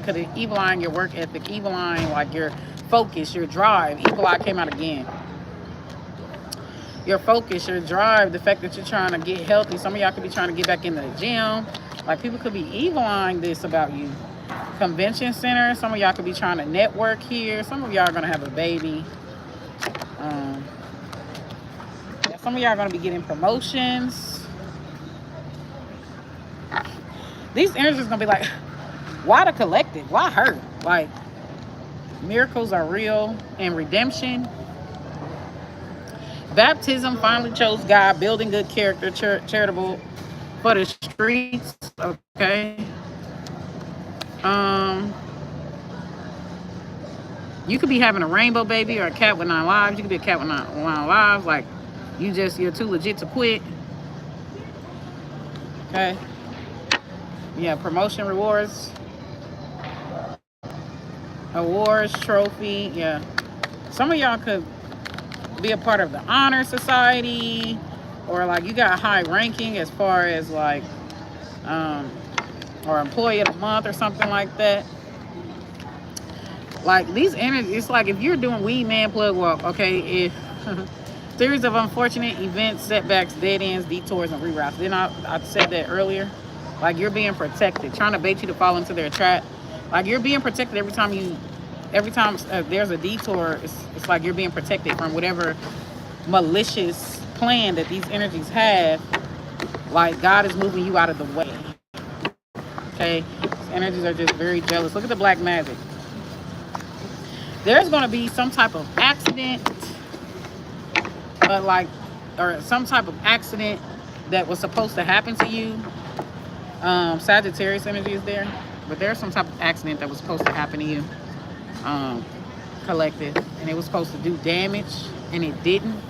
could evil eyeing your work ethic, evil eyeing like your focus, your drive. Evil eye came out again. Your focus, your drive, the fact that you're trying to get healthy. Some of y'all could be trying to get back in the gym. Like people could be evil eyeing this about you. Convention center. Some of y'all could be trying to network here. Some of y'all are gonna have a baby. Um, some of y'all are gonna be getting promotions. These energies are gonna be like, why the collective? Why her? Like, miracles are real and redemption. Baptism, finally chose God, building good character, charitable for the streets. Okay. Um, you could be having a rainbow baby or a cat with 9 lives. You could be a cat with nine lives. Like, you're too legit to quit. Okay. Yeah, promotion, rewards, awards, trophy. Yeah. Some of y'all could be a part of the honor society, or like you got high ranking as far as like or employee of the month or something like that. Like these energies, it's like if you're doing weed man plug walk, okay, if series of unfortunate events, setbacks, dead ends, detours, and reroutes. Then I said that earlier. Like you're being protected, trying to bait you to fall into their trap. Like you're being protected every time there's a detour. It's like you're being protected from whatever malicious plan that these energies have. Like God is moving you out of the way. Okay, these energies are just very jealous. Look at the black magic. There's going to be some type of accident, or some type of accident that was supposed to happen to you. Sagittarius energy is there, but there's some type of accident that was supposed to happen to you, collective, and it was supposed to do damage, and it didn't.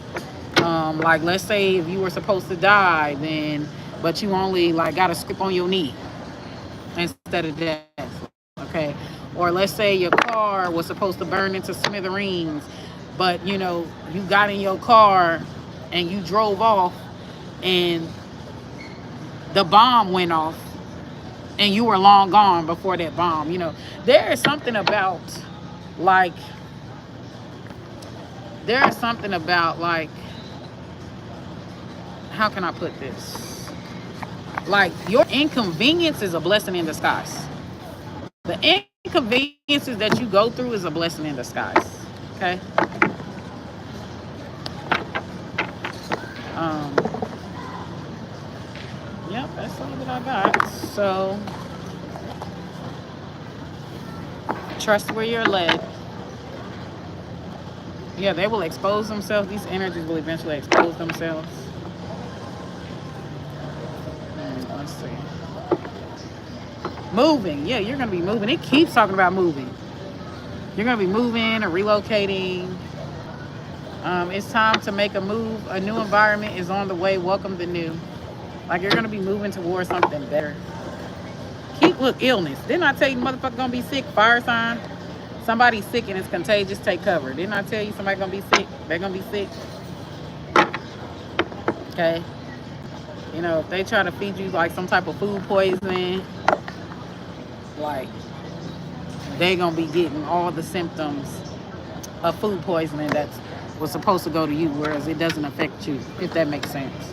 Like let's say if you were supposed to die, but you only like got a scrape on your knee instead of death. Okay, or let's say your car was supposed to burn into smithereens, but you got in your car and you drove off and the bomb went off and you were long gone before that bomb. There is something about like how can I put this? Like your inconvenience is a blessing in disguise. The inconveniences that you go through is a blessing in disguise. Okay. Yep, that's all that I got. So trust where you're led. Yeah, they will expose themselves. These energies will eventually expose themselves. Let's see. Moving. Yeah, you're going to be moving. It keeps talking about moving. You're going to be moving or relocating. It's time to make a move. A new environment is on the way. Welcome the new. Like you're going to be moving towards something better. Look, illness. Didn't I tell you motherfucker going to be sick? Fire sign. Somebody's sick and it's contagious. Take cover. Didn't I tell you somebody going to be sick? They're going to be sick. Okay. You know, if they try to feed you like some type of food poisoning, like they gonna be getting all the symptoms of food poisoning that was supposed to go to you, whereas it doesn't affect you, if that makes sense.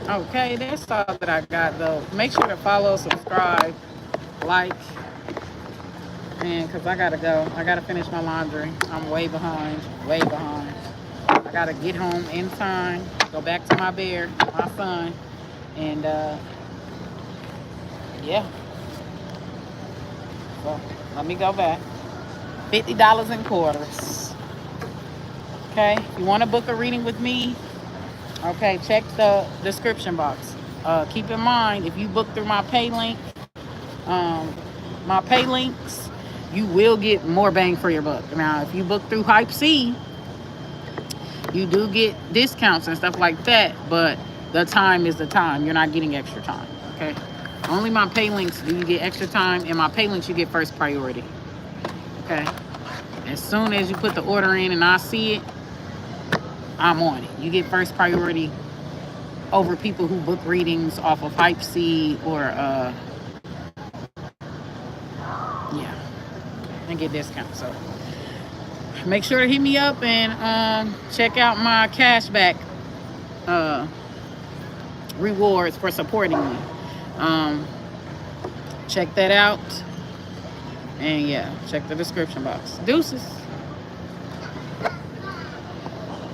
Okay, that's all that I got though. Make sure to follow, subscribe, like, and because I gotta go. I gotta finish my laundry. I'm way behind, way behind. I gotta get home in time, go back to my bear, my son, and yeah. So let me go back. $50 in quarters. Okay, if you want to book a reading with me, okay, check the description box. Keep in mind, if you book through um, my pay links, you will get more bang for your buck. Now, if you book through Hype C, you do get discounts and stuff like that, but the time is the time. You're not getting extra time, okay? Only my pay links do you get extra time, and my pay links you get first priority, okay? As soon as you put the order in and I see it, I'm on it. You get first priority over people who book readings off of Hype C or yeah, and get discounts. So make sure to hit me up and check out my cashback rewards for supporting me. Check that out, and yeah, check the description box. Deuces.